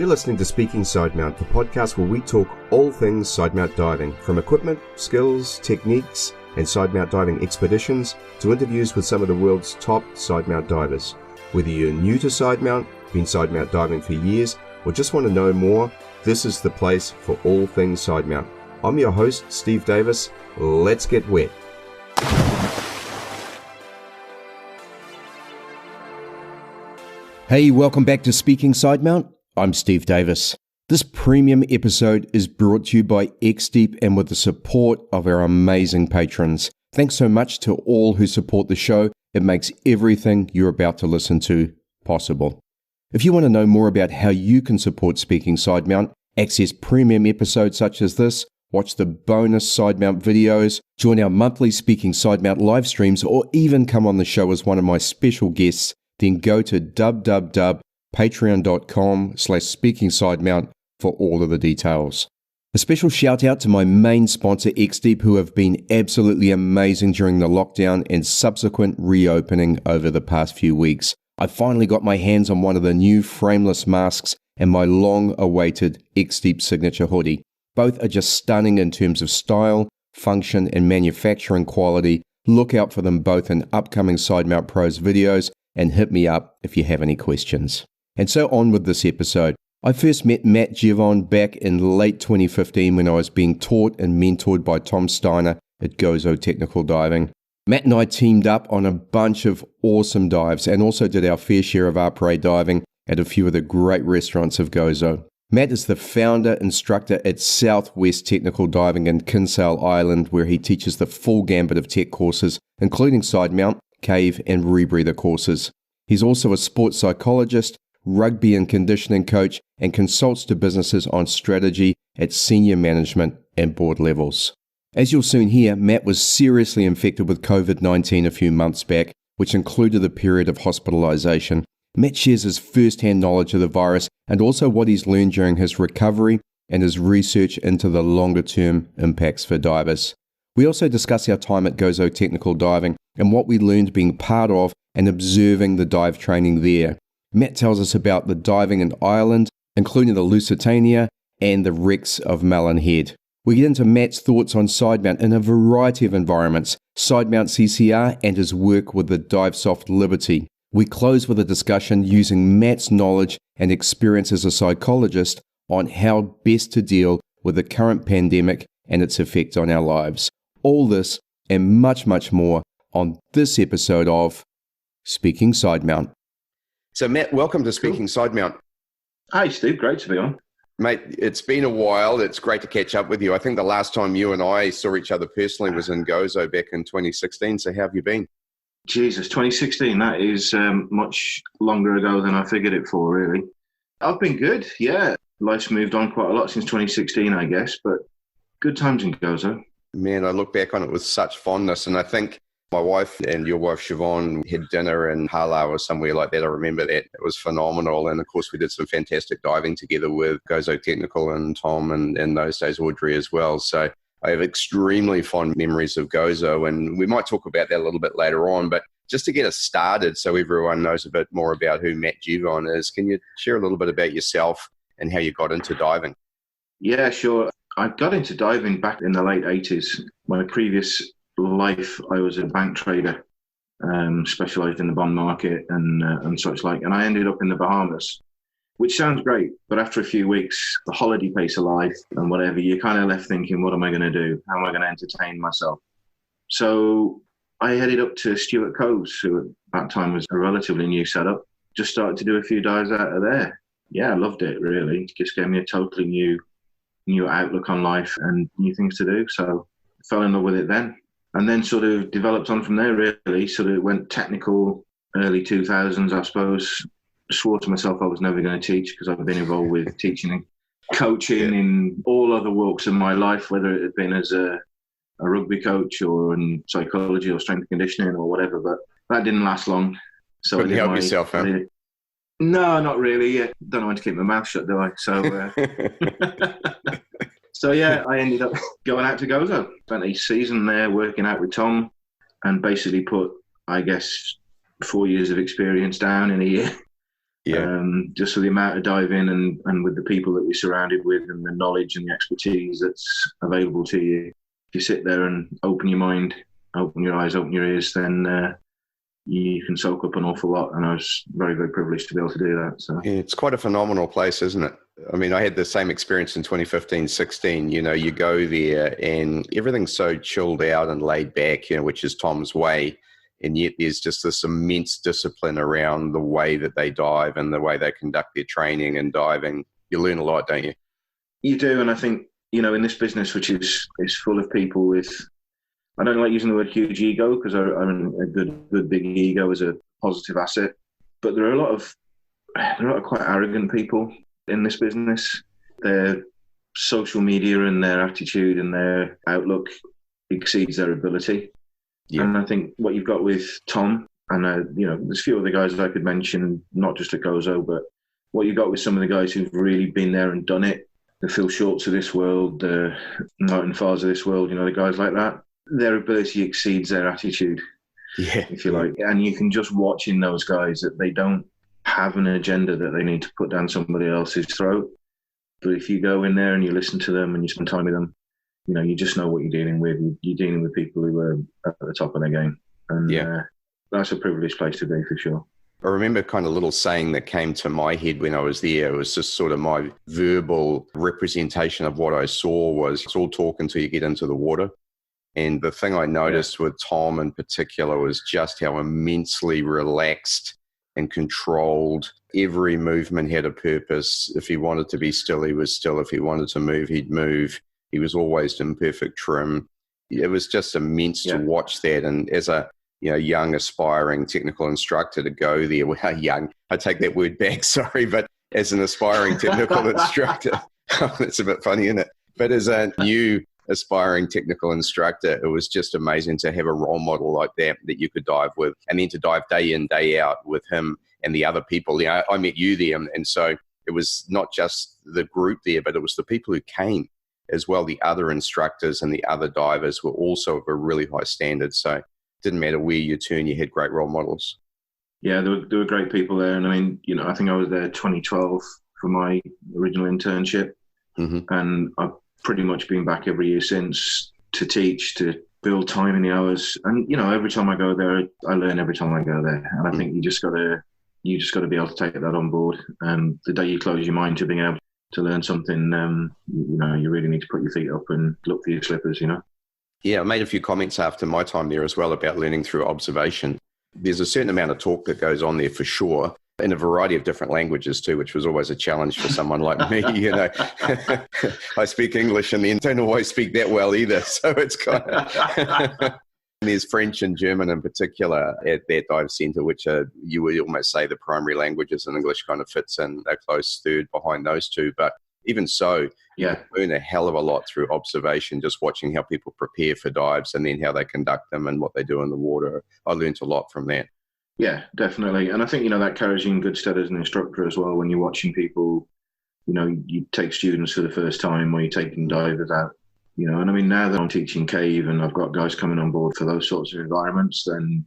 You're listening to Speaking Side Mount, the podcast where we talk all things side mount diving, from equipment, skills, techniques, and side mount diving expeditions to interviews with some of the world's top side mount divers. Whether you're new to side mount, been side mount diving for years, or just want to know more, this is the place for all things side mount. I'm your host, Steve Davis. Let's get wet. Hey, welcome back to Speaking Side Mount. I'm Steve Davis. This premium episode is brought to you by X-Deep and with the support of our amazing patrons. Thanks so much to all who support the show. It makes everything you're about to listen to possible. If you want to know more about how you can support Speaking Side Mount, access premium episodes such as this, watch the bonus side mount videos, join our monthly Speaking Side Mount live streams, or even come on the show as one of my special guests, then go to patreon.com/speakingsidemount for all of the details. A special shout out to my main sponsor, X-Deep, who have been absolutely amazing during the lockdown and subsequent reopening over the past few weeks. I finally got my hands on one of the new frameless masks and my long-awaited X-Deep signature hoodie. Both are just stunning in terms of style, function, and manufacturing quality. Look out for them both in upcoming Side Mount Pros videos, and hit me up if you have any questions. And so on with this episode. I first met Matt Jevon back in late 2015 when I was being taught and mentored by Tom Steiner at Gozo Technical Diving. Matt and I teamed up on a bunch of awesome dives and also did our fair share of après diving at a few of the great restaurants of Gozo. Matt is the founder instructor at Southwest Technical Diving in Kinsale Island, where he teaches the full gambit of tech courses, including side mount, cave, and rebreather courses. He's also a sports psychologist, rugby and conditioning coach, and consults to businesses on strategy at senior management and board levels. As you'll soon hear, Matt was seriously infected with COVID-19 a few months back, which included a period of hospitalization. Matt shares his first-hand knowledge of the virus and also what he's learned during his recovery and his research into the longer-term impacts for divers. We also discuss our time at Gozo Technical Diving and what we learned being part of and observing the dive training there. Matt tells us about the diving in Ireland, including the Lusitania and the wrecks of Melon Head. We get into Matt's thoughts on side mount in a variety of environments, side mount CCR and his work with the DiveSoft Liberty. We close with a discussion using Matt's knowledge and experience as a psychologist on how best to deal with the current pandemic and its effect on our lives. All this and much, much more on this episode of Speaking Side Mount. So Matt, welcome to Speaking Side Mount. Hi Steve, great to be on. Mate, it's been a while. It's great to catch up with you. I think the last time you and I saw each other personally was in Gozo back in 2016. So how have you been? Jesus, 2016, that is much longer ago than I figured it for, really. I've been good, yeah. Life's moved on quite a lot since 2016, I guess, but good times in Gozo. Man, I look back on it with such fondness, and I think my wife and your wife, Siobhan, had dinner in Hala or somewhere like that. I remember that. It was phenomenal. And, of course, we did some fantastic diving together with Gozo Technical and Tom and in those days, Audrey as well. So I have extremely fond memories of Gozo, and we might talk about that a little bit later on. But just to get us started so everyone knows a bit more about who Matt Jevon is, can you share a little bit about yourself and how you got into diving? Yeah, sure. I got into diving back in the late 80s. My previous life, I was a bank trader, specialised in the bond market and such like. And I ended up in the Bahamas, which sounds great. But after a few weeks, the holiday pace of life and whatever, you're kind of left thinking, what am I going to do? How am I going to entertain myself? So I headed up to Stuart Coves, who at that time was a relatively new setup. Just started to do a few dives out of there. Yeah, I loved it, really. It just gave me a totally new outlook on life and new things to do. So I fell in love with it then. And then sort of developed on from there, really. Sort of went technical, early 2000s, I suppose. Swore to myself I was never going to teach because I've been involved with teaching and coaching in all other walks of my life, whether it had been as a rugby coach or in psychology or strength and conditioning or whatever. But that didn't last long. So couldn't help yourself, huh? No, not really. Don't know when to keep my mouth shut, do I? So, so yeah, I ended up going out to Gozo. Spent a season there working out with Tom and basically put, I guess, 4 years of experience down in a year. Yeah. Just for the amount of diving and with the people that you're surrounded with and the knowledge and the expertise that's available to you. If you sit there and open your mind, open your eyes, open your ears, then you can soak up an awful lot. And I was very, very privileged to be able to do that. So yeah, it's quite a phenomenal place, isn't it? I mean, I had the same experience in 2015-16. You know, you go there and everything's so chilled out and laid back, you know, which is Tom's way. And yet there's just this immense discipline around the way that they dive and the way they conduct their training and diving. You learn a lot, don't you? you do. And I think, you know, in this business, which is full of people with, I don't like using the word huge ego because I'm a good big ego is a positive asset. But there are a lot of quite arrogant people in this business. Their social media and their attitude and their outlook exceeds their ability. Yeah. And I think what you've got with Tom, and you know, there's a few other guys that I could mention, not just at Gozo, but what you've got with some of the guys who've really been there and done it, the Phil Shorts of this world, the Martin Farrs of this world, you know, the guys like that, their ability exceeds their attitude, if you like. And you can just watch in those guys that they don't have an agenda that they need to put down somebody else's throat. But if you go in there and you listen to them and you spend time with them, you know, you just know what you're dealing with. You're dealing with people who are at the top of their game. And that's a privileged place to be, for sure. I remember kind of little saying that came to my head when I was there. It was just sort of my verbal representation of what I saw was it's all talk until you get into the water. And the thing I noticed with Tom in particular was just how immensely relaxed and controlled. Every movement had a purpose. If he wanted to be still, he was still. If he wanted to move, he'd move. He was always in perfect trim. It was just immense to watch that. And as a young aspiring technical instructor to go there, well, young, I take that word back, sorry, but as an aspiring technical instructor, it's a bit funny, isn't it? But as a new aspiring technical instructor, it was just amazing to have a role model like that you could dive with, and then to dive day in, day out with him and the other people. You know, I met you there, and so it was not just the group there, but it was the people who came as well. The other instructors and the other divers were also of a really high standard. So it didn't matter where you turn, you had great role models. Yeah, there were great people there. And I mean, you know, I think I was there 2012 for my original internship. Mm-hmm. And I've pretty much been back every year since to teach, to build time in the hours. And, you know, every time I go there, I learn every time I go there. And I think you just got to be able to take that on board. And the day you close your mind to being able to learn something, you know, you really need to put your feet up and look for your slippers, you know. Yeah, I made a few comments after my time there as well about learning through observation. There's a certain amount of talk that goes on there for sure, in a variety of different languages too, which was always a challenge for someone like me. You know, I speak English and then don't always speak that well either. So it's kind of... There's French and German in particular at that dive centre, which are, you would almost say, the primary languages, and English kind of fits in a close third behind those two. But even so, you learn a hell of a lot through observation, just watching how people prepare for dives and then how they conduct them and what they do in the water. I learned a lot from that. Yeah, definitely. And I think, you know, that carries you in good stead as an instructor as well when you're watching people. You know, you take students for the first time or you're taking divers out. You know, and I mean, now that I'm teaching cave and I've got guys coming on board for those sorts of environments, then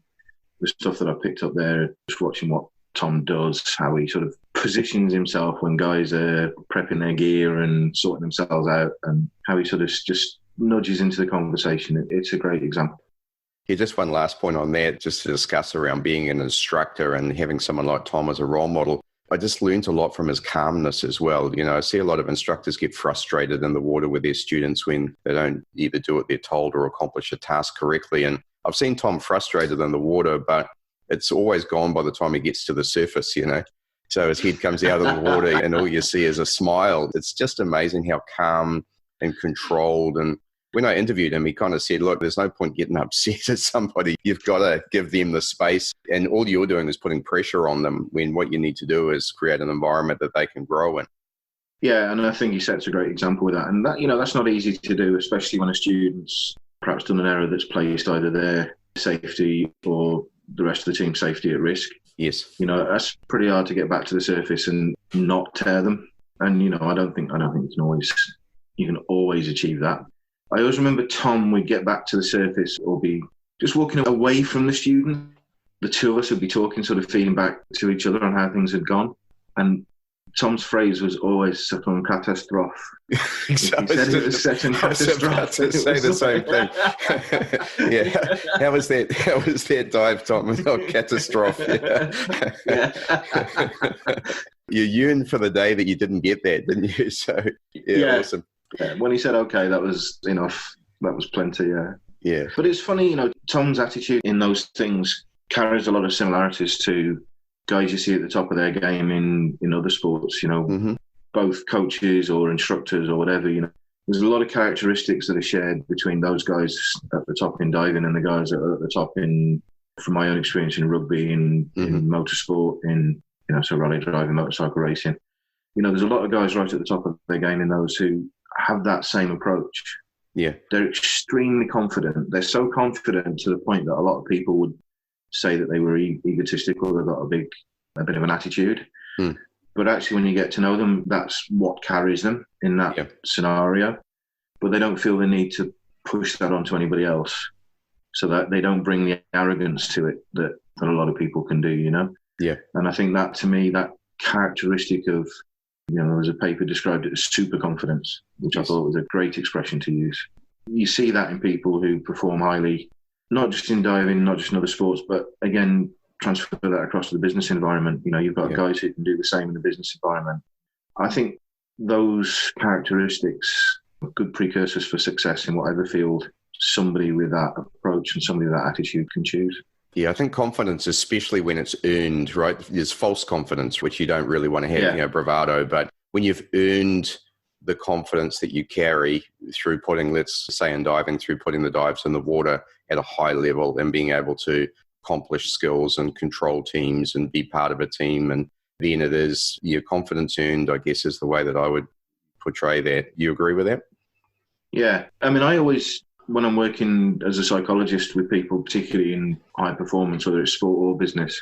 the stuff that I picked up there, just watching what Tom does, how he sort of positions himself when guys are prepping their gear and sorting themselves out, and how he sort of just nudges into the conversation. It's a great example. Yeah, just one last point on that, just to discuss around being an instructor and having someone like Tom as a role model. I just learned a lot from his calmness as well. You know, I see a lot of instructors get frustrated in the water with their students when they don't either do what they're told or accomplish a task correctly. And I've seen Tom frustrated in the water, but it's always gone by the time he gets to the surface, you know. So his head comes out of the water and all you see is a smile. It's just amazing how calm and controlled. And when I interviewed him, he kind of said, look, there's no point getting upset at somebody. You've got to give them the space. And all you're doing is putting pressure on them when what you need to do is create an environment that they can grow in. Yeah, and I think he sets a great example with that. And that, you know, that's not easy to do, especially when a student's perhaps done an error that's placed either their safety or the rest of the team's safety at risk. Yes. You know, that's pretty hard to get back to the surface and not tear them. And, you know, I don't think you can always achieve that. I always remember Tom would get back to the surface or be just walking away from the student. The two of us would be talking, sort of feeding back to each other on how things had gone. And Tom's phrase was always "c'est une catastrophe." He said it was "c'est une catastrophe." I was about to say the same thing. Yeah, how was that? How was that dive, Tom? Oh, catastrophe. Yeah. You yearned for the day that you didn't get that, didn't you? So yeah. Awesome. Yeah. When he said okay, that was enough. That was plenty. Yeah. But it's funny, Tom's attitude in those things carries a lot of similarities to guys you see at the top of their game in other sports, both coaches or instructors or whatever, There's a lot of characteristics that are shared between those guys at the top in diving and the guys that are at the top from my own experience in rugby, in motorsport, so rally driving, motorcycle racing. There's a lot of guys right at the top of their game in those who have that same approach. Yeah. They're extremely confident. They're so confident to the point that a lot of people would say that they were egotistical. They've got a bit of an attitude. But actually, when you get to know them, that's what carries them in that scenario. But they don't feel the need to push that onto anybody else, so that they don't bring the arrogance to it that a lot of people can do, Yeah. And I think that, to me, that characteristic of, there was a paper described it as super confidence, which I thought was a great expression to use. You see that in people who perform highly, not just in diving, not just in other sports, but again, transfer that across to the business environment. You've got guys who can do the same in the business environment. I think those characteristics are good precursors for success in whatever field somebody with that approach and somebody with that attitude can choose. Yeah, I think confidence, especially when it's earned, right? There's false confidence, which you don't really want to have, bravado. But when you've earned the confidence that you carry through putting, let's say in diving, through putting the dives in the water at a high level and being able to accomplish skills and control teams and be part of a team, and then it is your confidence earned, I guess, is the way that I would portray that. You agree with that? Yeah. I mean, I always, when I'm working as a psychologist with people, particularly in high performance, whether it's sport or business,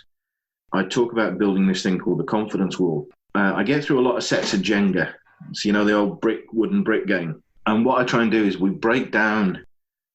I talk about building this thing called the confidence wall. I get through a lot of sets of Jenga. So, the old wooden brick game. And what I try and do is we break down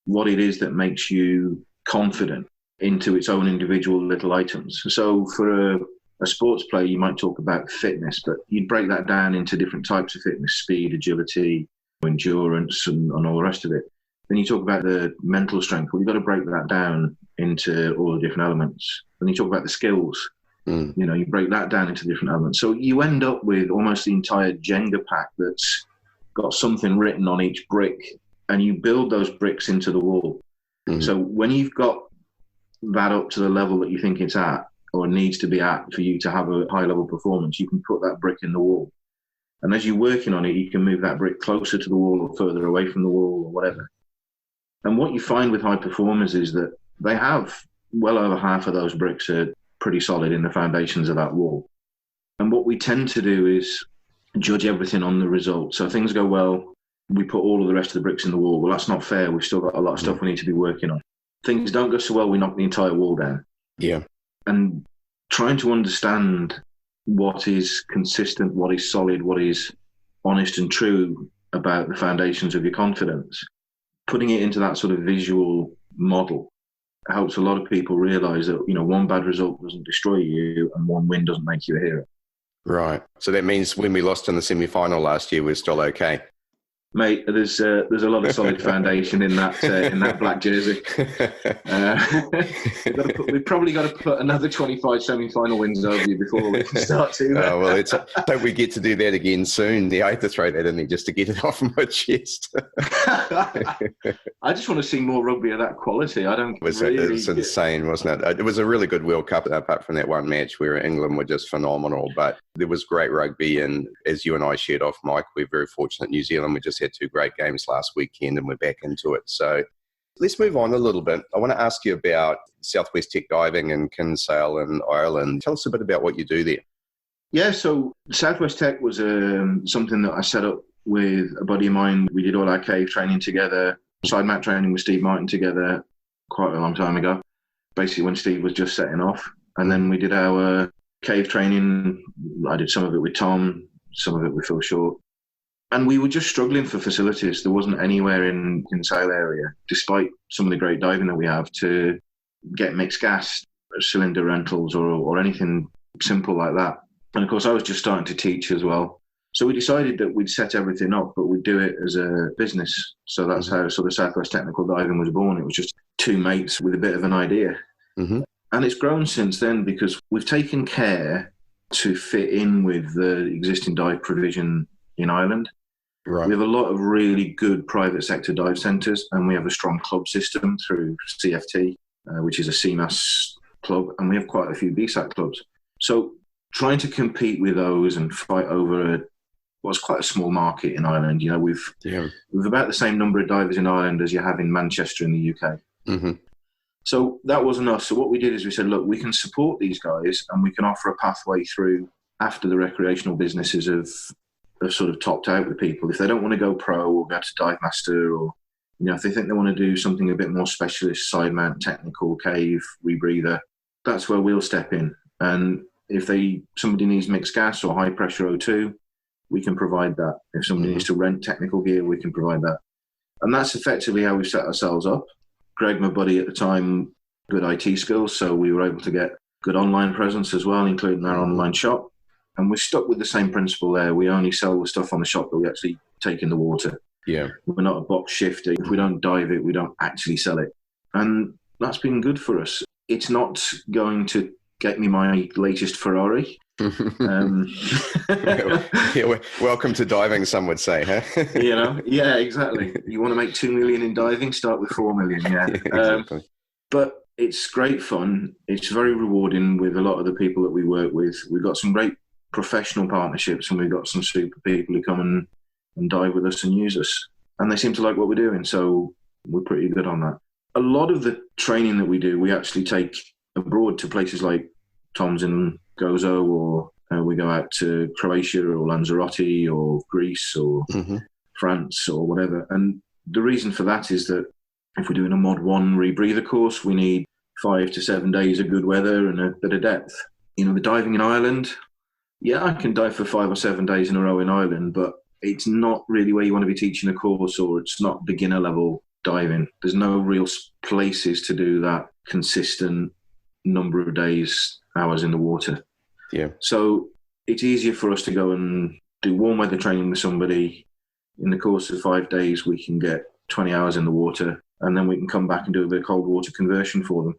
what it is that makes you confident into its own individual little items. So for a sports player, you might talk about fitness, but you'd break that down into different types of fitness: speed, agility, endurance, and all the rest of it. Then you talk about the mental strength. Well, you've got to break that down into all the different elements. Then you talk about the skills. You break that down into different elements. So you end up with almost the entire Jenga pack that's got something written on each brick, and you build those bricks into the wall. So when you've got that up to the level that you think it's at or needs to be at for you to have a high level performance, you can put that brick in the wall. And as you're working on it, you can move that brick closer to the wall or further away from the wall or whatever. And what you find with high performers is that they have well over half of those bricks are pretty solid in the foundations of that wall. And what we tend to do is judge everything on the result. So things go well, we put all of the rest of the bricks in the wall. Well, that's not fair. We've still got a lot of stuff we need to be working on. Things don't go so well, we knock the entire wall down. Yeah. And trying to understand what is consistent, what is solid, what is honest and true about the foundations of your confidence, putting it into that sort of visual model helps a lot of people realize that, one bad result doesn't destroy you and one win doesn't make you a hero. Right. So that means when we lost in the semi-final last year, we're still okay. Mate, there's a lot of solid foundation in that black jersey. We've probably got to put another 25 semi-final wins over you before we can start to. Well, hope we get to do that again soon. Yeah, I had to throw that in there just to get it off my chest. I just want to see more rugby of that quality. It was insane, wasn't it? It was a really good World Cup, apart from that one match where England were just phenomenal. But there was great rugby, and as you and I shared off, Mike, we're very fortunate. New Zealand, we just had 2 great games last weekend and we're back into it. So let's move on a little bit. I want to ask you about Southwest Tech Diving in Kinsale in Ireland. Tell us a bit about what you do there. Yeah, so Southwest Tech was something that I set up with a buddy of mine. We did all our cave training together, side mat training with Steve Martin together quite a long time ago, basically when Steve was just setting off. And then we did our cave training. I did some of it with Tom, some of it with Phil Short. And we were just struggling for facilities. There wasn't anywhere in Kinsale area, despite some of the great diving that we have, to get mixed gas, cylinder rentals or anything simple like that. And of course, I was just starting to teach as well. So we decided that we'd set everything up, but we'd do it as a business. So that's how sort of Southwest Technical Diving was born. It was just two mates with a bit of an idea. Mm-hmm. And it's grown since then because we've taken care to fit in with the existing dive provision in Ireland. Right. We have a lot of really good private sector dive centres, and we have a strong club system through CFT, which is a CMAS club, and we have quite a few BSAT clubs. So trying to compete with those and fight over what's quite a small market in Ireland. You know, we've about the same number of divers in Ireland as you have in Manchester in the UK. Mm-hmm. So that wasn't us. So what we did is we said, look, we can support these guys and we can offer a pathway through after the recreational businesses have sort of topped out with people. If they don't want to go pro or go to dive master, or, you know, if they think they want to do something a bit more specialist, side mount, technical, cave, rebreather, that's where we'll step in. And if somebody needs mixed gas or high pressure O2, we can provide that. If somebody needs to rent technical gear, we can provide that. And that's effectively how we set ourselves up. Greg, my buddy at the time, good IT skills, so we were able to get good online presence as well, including our online shop. And we're stuck with the same principle there. We only sell the stuff on the shop that we actually take in the water. Yeah. We're not a box shifter. If we don't dive it, we don't actually sell it. And that's been good for us. It's not going to get me my latest Ferrari. Welcome to diving, some would say, huh? You know, yeah, exactly. You want to make 2 million in diving, start with 4 million. Yeah, exactly. But it's great fun. It's very rewarding with a lot of the people that we work with. We've got some great professional partnerships, and we've got some super people who come and dive with us and use us, and they seem to like what we're doing. So we're pretty good on that. A lot of the training that we do, we actually take abroad to places like Tom's in Gozo, or we go out to Croatia or Lanzarote or Greece or France or whatever. And the reason for that is that if we're doing a Mod 1 rebreather course, we need 5 to 7 days of good weather and a bit of depth. You know, the diving in Ireland, yeah, I can dive for 5 or 7 days in a row in Ireland, but it's not really where you want to be teaching a course, or it's not beginner level diving. There's no real places to do that consistent number of days, hours in the water. Yeah. So it's easier for us to go and do warm weather training with somebody. In the course of 5 days, we can get 20 hours in the water, and then we can come back and do a bit of cold water conversion for them.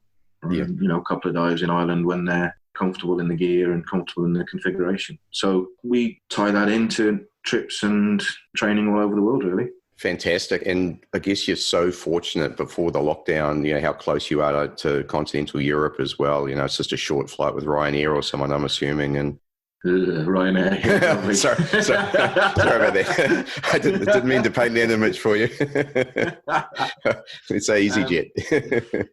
Yeah. You know, a couple of dives in Ireland when they're comfortable in the gear and comfortable in the configuration. So we tie that into trips and training all over the world, really. Fantastic. And I guess you're so fortunate before the lockdown, you know, how close you are to continental Europe as well. You know, it's just a short flight with Ryanair or someone, I'm assuming. And Ryanair. sorry about that. I didn't mean to paint that image for you. It's EasyJet.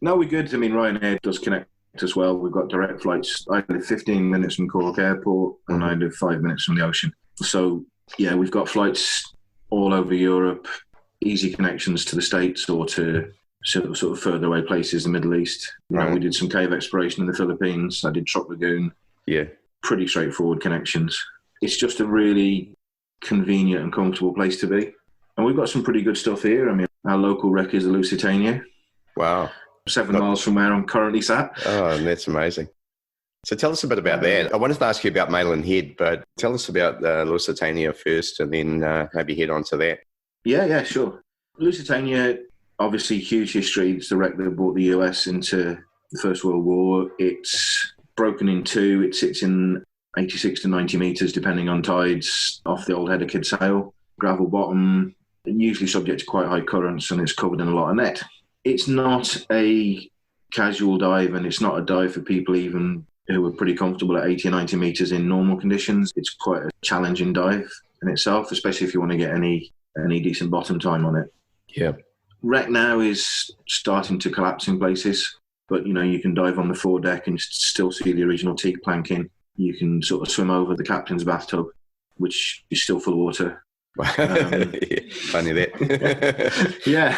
No, we're good. I mean, Ryanair does connect as well. We've got direct flights. I live 15 minutes from Cork Airport, and I live 5 minutes from the ocean. So, yeah, we've got flights all over Europe, easy connections to the States or to sort of further away places, the Middle East. You know, we did some cave exploration in the Philippines. I did Truk Lagoon. Yeah. Pretty straightforward connections. It's just a really convenient and comfortable place to be. And we've got some pretty good stuff here. I mean, our local wreck is the Lusitania. Wow. 7 miles from where I'm currently sat. Oh, that's amazing. So tell us a bit about that. I wanted to ask you about Malin Head, but tell us about Lusitania first, and then maybe head on to that. Yeah, sure. Lusitania, obviously huge history. It's the wreck that brought the US into the First World War. It's broken in two. It sits in 86 to 90 metres, depending on tides, off the old head of Kidd Sail. Gravel bottom, usually subject to quite high currents, and it's covered in a lot of net. It's not a casual dive, and it's not a dive for people even who are pretty comfortable at 80 or 90 metres in normal conditions. It's quite a challenging dive in itself, especially if you want to get any decent bottom time on it. Yeah. Wreck now is starting to collapse in places, but you know, you can dive on the foredeck and still see the original teak planking. You can sort of swim over the captain's bathtub, which is still full of water. Funny that. Yeah.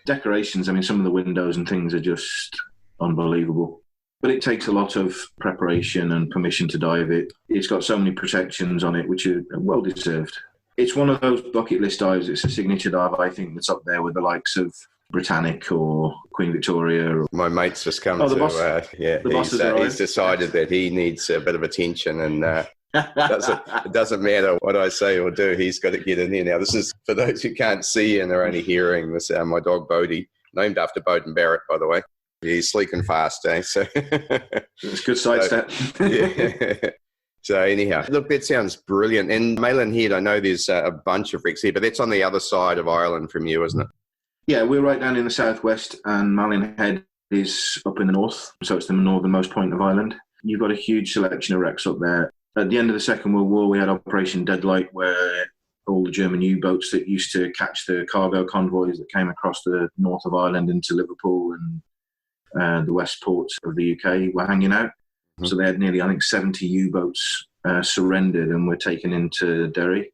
Decorations, I mean, some of the windows and things are just unbelievable. But it takes a lot of preparation and permission to dive it. It's got so many protections on it, which are well deserved. It's one of those bucket list dives. It's a signature dive, I think, that's up there with the likes of Britannic or Queen Victoria. Or... My mate's just come the boss has arrived. He's decided that he needs a bit of attention, and it doesn't matter what I say or do. He's got to get in there now. This is for those who can't see and are only hearing this. My dog Bodie, named after Bowden Barrett, by the way. He's sleek and fast, eh? So it's a good sidestep. Yeah. So anyhow, look, that sounds brilliant. And Malin Head, I know there's a bunch of wrecks here, but that's on the other side of Ireland from you, isn't it? Yeah, we're right down in the southwest, and Malin Head is up in the north, so it's the northernmost point of Ireland. You've got a huge selection of wrecks up there. At the end of the Second World War, we had Operation Deadlight, where all the German U-boats that used to catch the cargo convoys that came across the north of Ireland into Liverpool and the west ports of the UK were hanging out. Mm-hmm. So they had nearly, I think, 70 U-boats surrendered and were taken into Derry.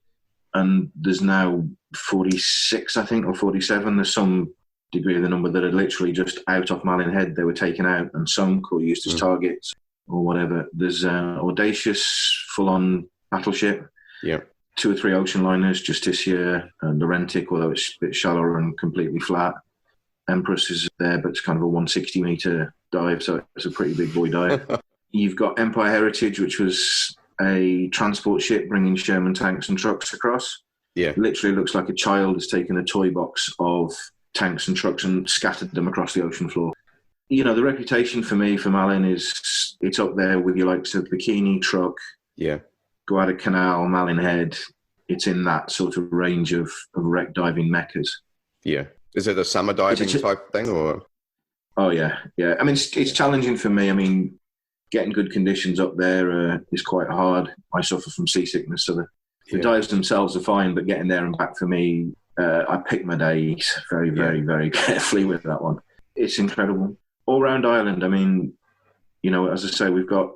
And there's now 46, I think, or 47. There's some degree of the number that are literally just out off Malin Head. They were taken out and sunk or used as targets or whatever. There's Audacious, full-on battleship. Yeah. 2 or 3 ocean liners, Justicia and Laurentic, although it's a bit shallower and completely flat. Empress is there, but it's kind of a 160-metre dive, so it's a pretty big boy dive. You've got Empire Heritage, which was a transport ship bringing Sherman tanks and trucks across. Yeah. Literally looks like a child has taken a toy box of tanks and trucks and scattered them across the ocean floor. You know, the reputation for me for Malin is it's up there with your likes of Bikini, Truck, Guadalcanal, Malin Head. It's in that sort of range of wreck diving meccas. Yeah. Is it a summer diving type thing, or? Oh, yeah. Yeah. I mean, it's challenging for me. I mean, getting good conditions up there is quite hard. I suffer from seasickness, so the dives themselves are fine, but getting there and back for me, I pick my days very, very, very carefully with that one. It's incredible. All around Ireland, I mean, you know, as I say, we've got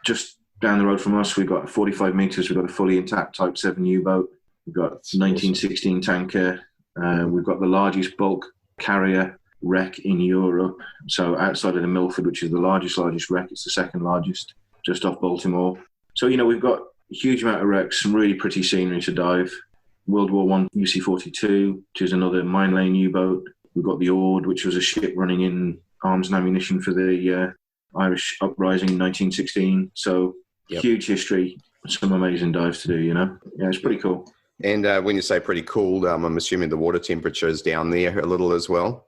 just down the road from us, we've got 45 metres, we've got a fully intact Type 7 U-boat, we've got 1916 tanker, we've got the largest bulk carrier wreck in Europe. So outside of the Milford, which is the largest wreck, it's the second largest, just off Baltimore. So, you know, we've got a huge amount of wrecks, some really pretty scenery to dive. World War I UC-42, which is another mine lane U-boat. We've got the Ord, which was a ship running in arms and ammunition for the Irish uprising in 1916. So huge history, some amazing dives to do, you know. Yeah, it's pretty cool. And when you say pretty cool, I'm assuming the water temperature is down there a little as well?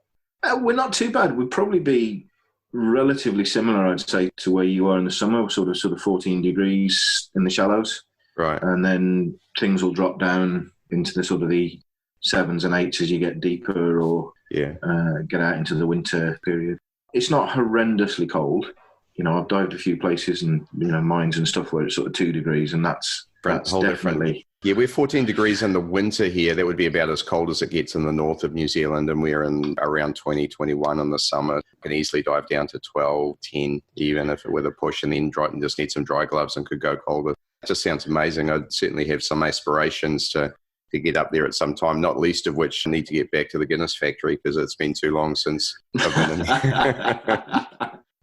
We're not too bad. We'd probably be relatively similar, I'd say, to where you are in the summer, sort of 14 degrees in the shallows. Right. And then things will drop down into the sort of the 7s and 8s as you get deeper or get out into the winter period. It's not horrendously cold. You know, I've dived a few places and, you know, mines and stuff where it's sort of 2 degrees, and that's definitely... Different. Yeah, we're 14 degrees in the winter here. That would be about as cold as it gets in the north of New Zealand, and we're in around 20, 21 in the summer. Can easily dive down to 12, 10, even if it were a push, and then just need some dry gloves and could go colder. It just sounds amazing. I'd certainly have some aspirations to get up there at some time, not least of which I need to get back to the Guinness factory because it's been too long since I've been in there.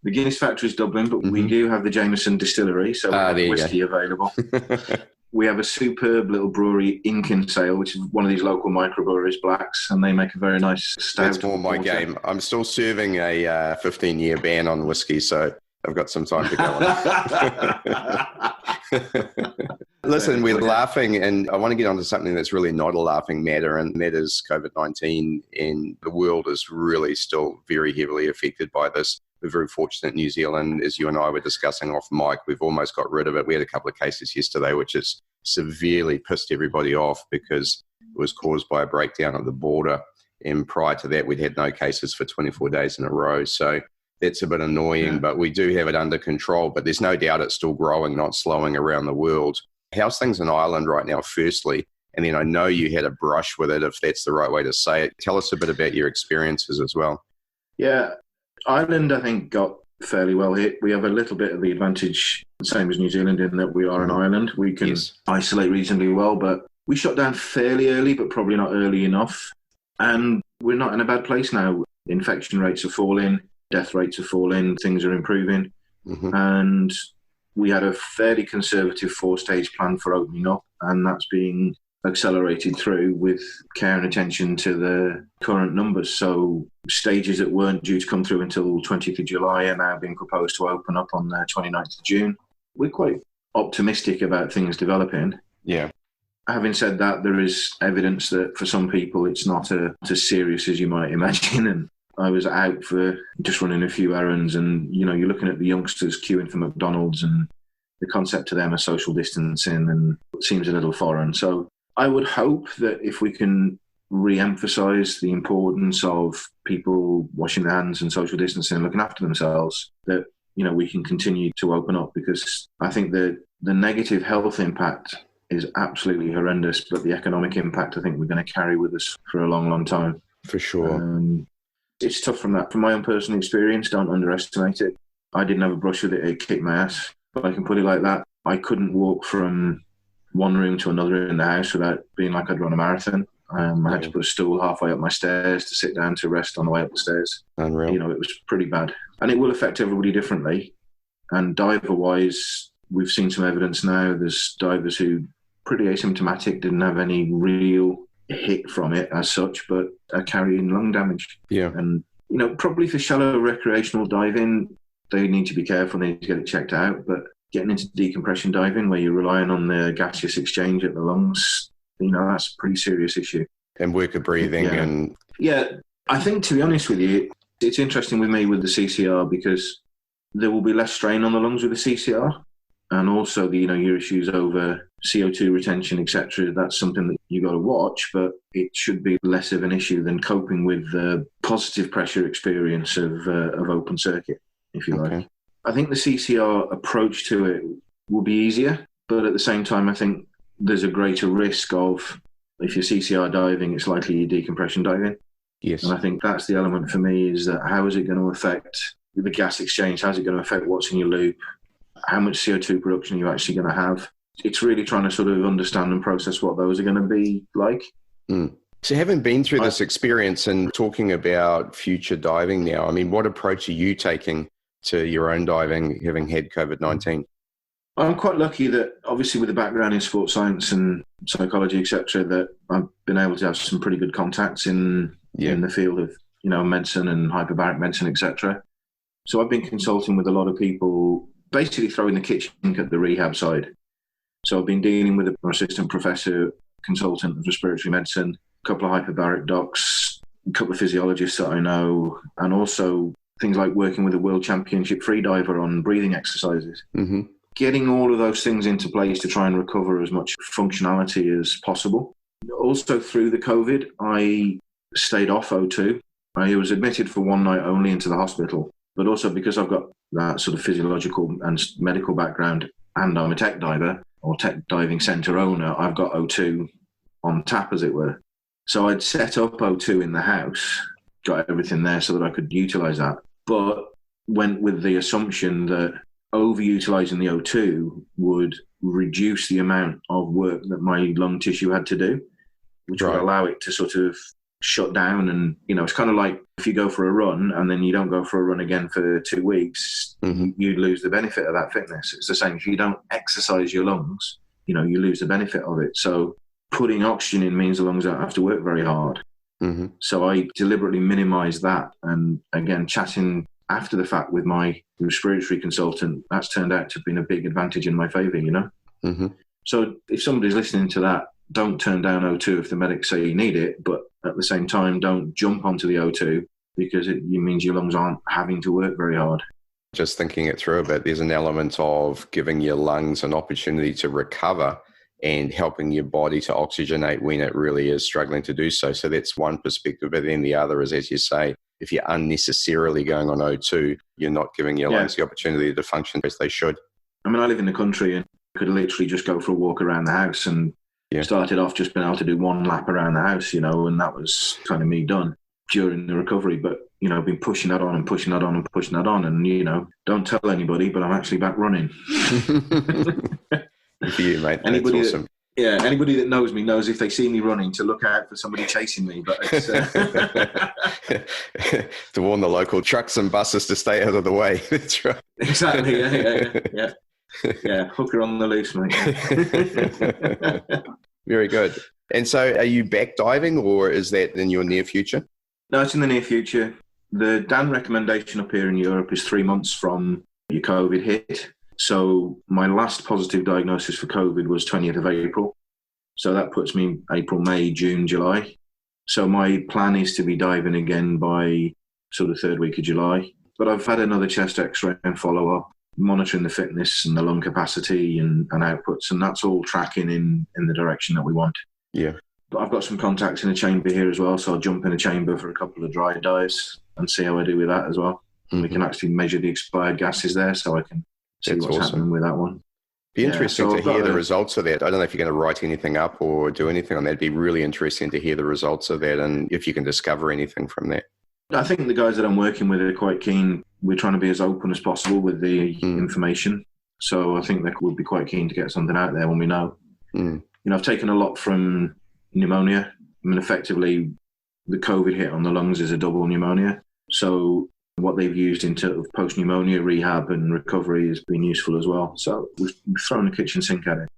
The Guinness factory is Dublin, but we do have the Jameson distillery, so we have whiskey available. We have a superb little brewery in Kinsale, which is one of these local microbreweries, Blacks, and they make a very nice stout. That's more my game. I'm still serving a 15-year ban on whiskey, so I've got some time to go on. Listen, we're laughing, and I want to get onto something that's really not a laughing matter, and that is COVID-19, and the world is really still very heavily affected by this. We're very fortunate in New Zealand, as you and I were discussing off mic, we've almost got rid of it. We had a couple of cases yesterday, which has severely pissed everybody off because it was caused by a breakdown at the border. And prior to that, we'd had no cases for 24 days in a row. So that's a bit annoying, but we do have it under control. But there's no doubt it's still growing, not slowing around the world. How's things in Ireland right now, firstly? And then I know you had a brush with it, if that's the right way to say it. Tell us a bit about your experiences as well. Yeah. Ireland, I think, got fairly well hit. We have a little bit of the advantage, the same as New Zealand, in that we are in Ireland. We can isolate reasonably well, but we shut down fairly early, but probably not early enough. And we're not in a bad place now. Infection rates are falling, death rates are falling, things are improving. And we had a fairly conservative 4-stage plan for opening up, and that's being accelerated through with care and attention to the current numbers. So stages that weren't due to come through until 20th of July are now being proposed to open up on the 29th of June. We're quite optimistic about things developing. Yeah. Having said that, there is evidence that for some people it's not as serious as you might imagine. And I was out for just running a few errands, and you're looking at the youngsters queuing for McDonald's, and the concept to them of social distancing and it seems a little foreign. So I would hope that if we can re-emphasise the importance of people washing their hands and social distancing and looking after themselves, that we can continue to open up, because I think the negative health impact is absolutely horrendous, but the economic impact I think we're going to carry with us for a long, long time. For sure. It's tough from my own personal experience. Don't underestimate it. I didn't have a brush with it. It kicked my ass. But I can put it like that. I couldn't walk from one room to another in the house without being like I'd run a marathon. I had to put a stool halfway up my stairs to sit down to rest on the way up the stairs. Unreal. It was pretty bad. And it will affect everybody differently. And diver-wise, we've seen some evidence now. There's divers who pretty asymptomatic, didn't have any real hit from it as such, but are carrying lung damage. Yeah. And, probably for shallow recreational diving, they need to be careful, they need to get it checked out. But getting into decompression diving, where you're relying on the gaseous exchange at the lungs, that's a pretty serious issue. And worker breathing. Yeah, I think, to be honest with you, it's interesting with me with the CCR, because there will be less strain on the lungs with the CCR. And also, your issues over CO2 retention, etc. That's something that you got to watch, but it should be less of an issue than coping with the positive pressure experience of open circuit, if you like. I think the CCR approach to it will be easier, but at the same time, I think there's a greater risk of, if you're CCR diving, it's likely you're decompression diving. Yes. And I think that's the element for me, is that how is it going to affect the gas exchange? How's it going to affect what's in your loop? How much CO2 production are you actually going to have? It's really trying to sort of understand and process what those are going to be like. So having been through this experience and talking about future diving now, I mean, what approach are you taking to your own diving, having had COVID-19? I'm quite lucky that, obviously with a background in sports science and psychology, etc., that I've been able to have some pretty good contacts in the field of, medicine and hyperbaric medicine, etc. So I've been consulting with a lot of people, basically throwing the kitchen at the rehab side. So I've been dealing with an assistant professor, consultant of respiratory medicine, a couple of hyperbaric docs, a couple of physiologists that I know, and also things like working with a world championship freediver on breathing exercises. Mm-hmm. Getting all of those things into place to try and recover as much functionality as possible. Also, through the COVID, I stayed off O2. I was admitted for one night only into the hospital, but also because I've got that sort of physiological and medical background, and I'm a tech diver or tech diving centre owner, I've got O2 on tap, as it were. So I'd set up O2 in the house, got everything there so that I could utilise that, but went with the assumption that overutilising the O2 would reduce the amount of work that my lung tissue had to do, which would allow it to sort of shut down. And, it's kind of like if you go for a run and then you don't go for a run again for 2 weeks, you'd lose the benefit of that fitness. It's the same. If you don't exercise your lungs, you lose the benefit of it. So putting oxygen in means the lungs don't have to work very hard. Mm-hmm. So I deliberately minimised that. And again, chatting after the fact with my respiratory consultant, that's turned out to have been a big advantage in my favour, Mm-hmm. So if somebody's listening to that, don't turn down O2 if the medics say you need it, but at the same time, don't jump onto the O2 because it means your lungs aren't having to work very hard. Just thinking it through a bit, there's an element of giving your lungs an opportunity to recover and helping your body to oxygenate when it really is struggling to do so. So that's one perspective. But then the other is, as you say, if you're unnecessarily going on O2, you're not giving your lungs the opportunity to function as they should. I mean, I live in the country and could literally just go for a walk around the house, and started off just being able to do one lap around the house, and that was kind of me done during the recovery. But, I've been pushing that on and pushing that on and pushing that on. And, don't tell anybody, but I'm actually back running. For you, mate. That's awesome. Anybody that knows me knows if they see me running to look out for somebody chasing me. But it's, to warn the local trucks and buses to stay out of the way. That's right. Exactly. Yeah. Hooker on the loose, mate. Very good. And so are you back diving, or is that in your near future? No, it's in the near future. The DAN recommendation up here in Europe is 3 months from your COVID hit. So my last positive diagnosis for COVID was 20th of April. So that puts me April, May, June, July. So my plan is to be diving again by sort of third week of July. But I've had another chest x-ray and follow-up, monitoring the fitness and the lung capacity and outputs, and that's all tracking in the direction that we want. Yeah. But I've got some contacts in a chamber here as well, so I'll jump in a chamber for a couple of dry dives and see how I do with that as well. And we can actually measure the expired gases there, so I can see what's happening with that one. Be interesting to hear the results of that. I don't know if you're going to write anything up or do anything on that. It'd be really interesting to hear the results of that and if you can discover anything from that. I think the guys that I'm working with are quite keen. We're trying to be as open as possible with the information. So I think they would be quite keen to get something out there when we know. You know, I've taken a lot from pneumonia. I mean, effectively, the COVID hit on the lungs is a double pneumonia. So what they've used in terms of post-pneumonia rehab and recovery has been useful as well. So we've thrown the kitchen sink at it.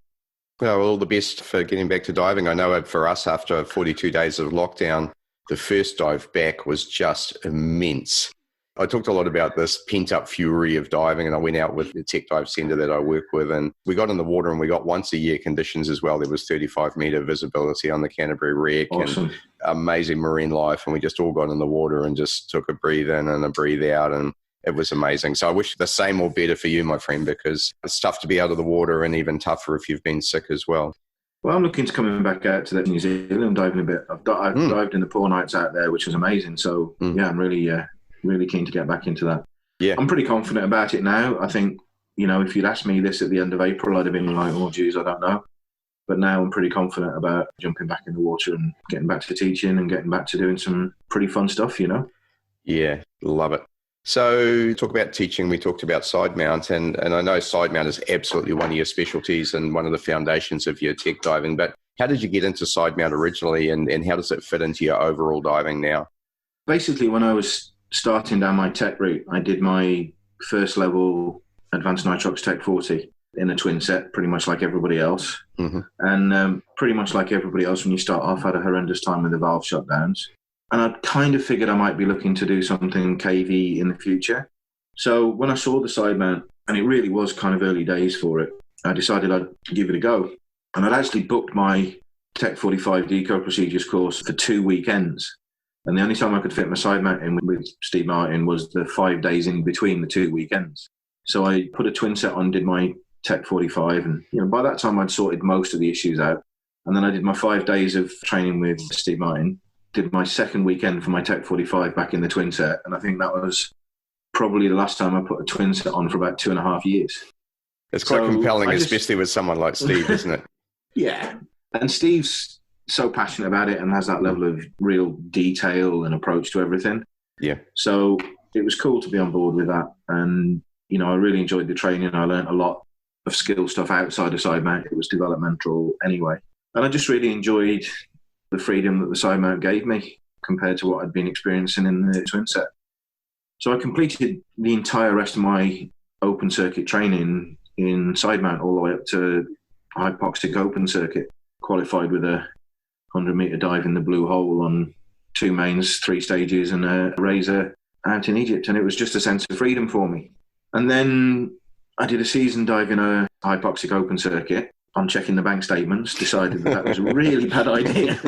Well, all the best for getting back to diving. I know for us, after 42 days of lockdown, the first dive back was just immense. I talked a lot about this pent-up fury of diving, and I went out with the tech dive centre that I work with, and we got in the water and we got once-a-year conditions as well. There was 35-metre visibility on the Canterbury Wreck. Awesome. And amazing marine life, and we just all got in the water and just took a breathe in and a breathe out, and it was amazing. So I wish the same or better for you, my friend, because it's tough to be out of the water and even tougher if you've been sick as well. Well, I'm looking to coming back out to that New Zealand diving a bit. I've dived in the poor nights out there, which was amazing. So, yeah, I'm really keen to get back into that. Yeah. I'm pretty confident about it now. I think, you know, if you'd asked me this at the end of April, I'd have been like, oh, geez, I don't know. But now I'm pretty confident about jumping back in the water and getting back to teaching and getting back to doing some pretty fun stuff, you know? Yeah, love it. So talk about teaching. We talked about side mount, and I know side mount is absolutely one of your specialties and one of the foundations of your tech diving. But how did you get into side mount originally, and how does it fit into your overall diving now? Basically, when I was starting down my tech route, I did my first level Advanced Nitrox Tech 40 in a twin set, pretty much like everybody else. And pretty much like everybody else, when you start off, I had a horrendous time with the valve shutdowns. And I kind of figured I might be looking to do something KV in the future. So when I saw the side mount, and it really was kind of early days for it, I decided I'd give it a go. And I'd actually booked my Tech 45 deco procedures course for 2 weekends. And the only time I could fit my side mount in with Steve Martin was the 5 days in between the 2 weekends. So I put a twin set on, did my Tech 45, and by that time I'd sorted most of the issues out. And then I did my 5 days of training with Steve Martin, did my second weekend for my Tech 45 back in the twin set, and I think that was probably the last time I put a twin set on for about 2.5 years. It's quite compelling, especially with someone like Steve, isn't it? Yeah. And Steve's so passionate about it and has that level of real detail and approach to everything. Yeah. So it was cool to be on board with that. And, I really enjoyed the training. I learned a lot of skill stuff outside of side mount. It was developmental anyway. And I just really enjoyed the freedom that the side mount gave me compared to what I'd been experiencing in the twin set. So I completed the entire rest of my open circuit training in side mount all the way up to hypoxic open circuit, qualified with a 100-metre dive in the blue hole on 2 mains, 3 stages and a razor out in Egypt. And it was just a sense of freedom for me. And then I did a season dive in a hypoxic open circuit. On checking the bank statements, decided that was a really bad idea.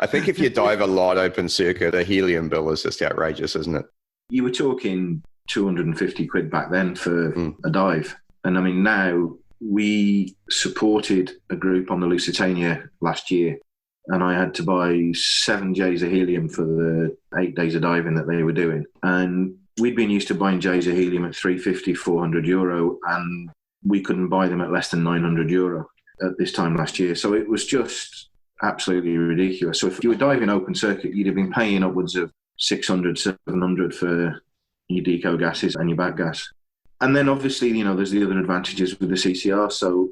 I think if you dive a lot open circuit, the helium bill is just outrageous, isn't it? You were talking 250 quid back then for a dive. And I mean, now we supported a group on the Lusitania last year, and I had to buy 7 J's of helium for the 8 days of diving that they were doing. And we'd been used to buying J's of helium at 350, 400 euro, and we couldn't buy them at less than 900 euro at this time last year. So it was just absolutely ridiculous. So if you were diving open circuit, you'd have been paying upwards of 600, 700 for your deco gases and your back gas. And then obviously, there's the other advantages with the CCR. So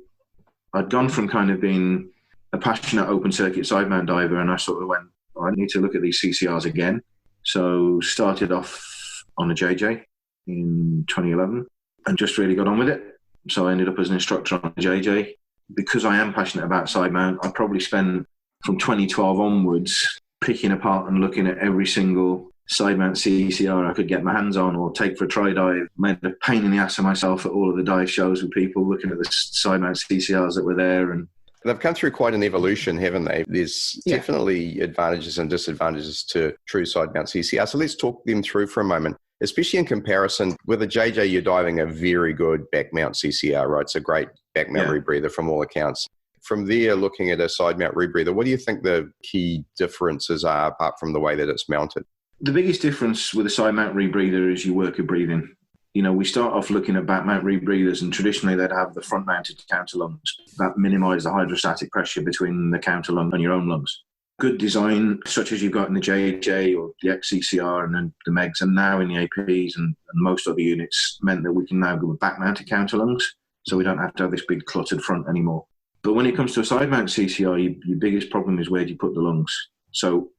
I'd gone from kind of being a passionate open circuit side mount diver, and I sort of went, I need to look at these CCRs again. So started off on a JJ in 2011 and just really got on with it. So I ended up as an instructor on a JJ. because I am passionate about side mount, I probably spent from 2012 onwards picking apart and looking at every single side mount CCR I could get my hands on or take for a try dive. Made a pain in the ass of myself at all of the dive shows with people looking at the side mount CCRs that were there. And they've come through quite an evolution, haven't they? There's definitely advantages and disadvantages to true side mount CCR. So let's talk them through for a moment, especially in comparison with a JJ. You're diving a very good back mount CCR, right? It's a great back mount rebreather from all accounts. From there, looking at a side mount rebreather, what do you think the key differences are apart from the way that it's mounted? The biggest difference with a side mount rebreather is your work of breathing. You know, we start off looking at back mount rebreathers, and traditionally they'd have the front mounted counter lungs that minimise the hydrostatic pressure between the counter lung and your own lungs. Good design, such as you've got in the JJ or the XCCR and then the MEGs, and now in the APs and most other units, meant that we can now go with back mounted counter lungs, so we don't have to have this big cluttered front anymore. But when it comes to a side mount CCR, your biggest problem is where do you put the lungs? So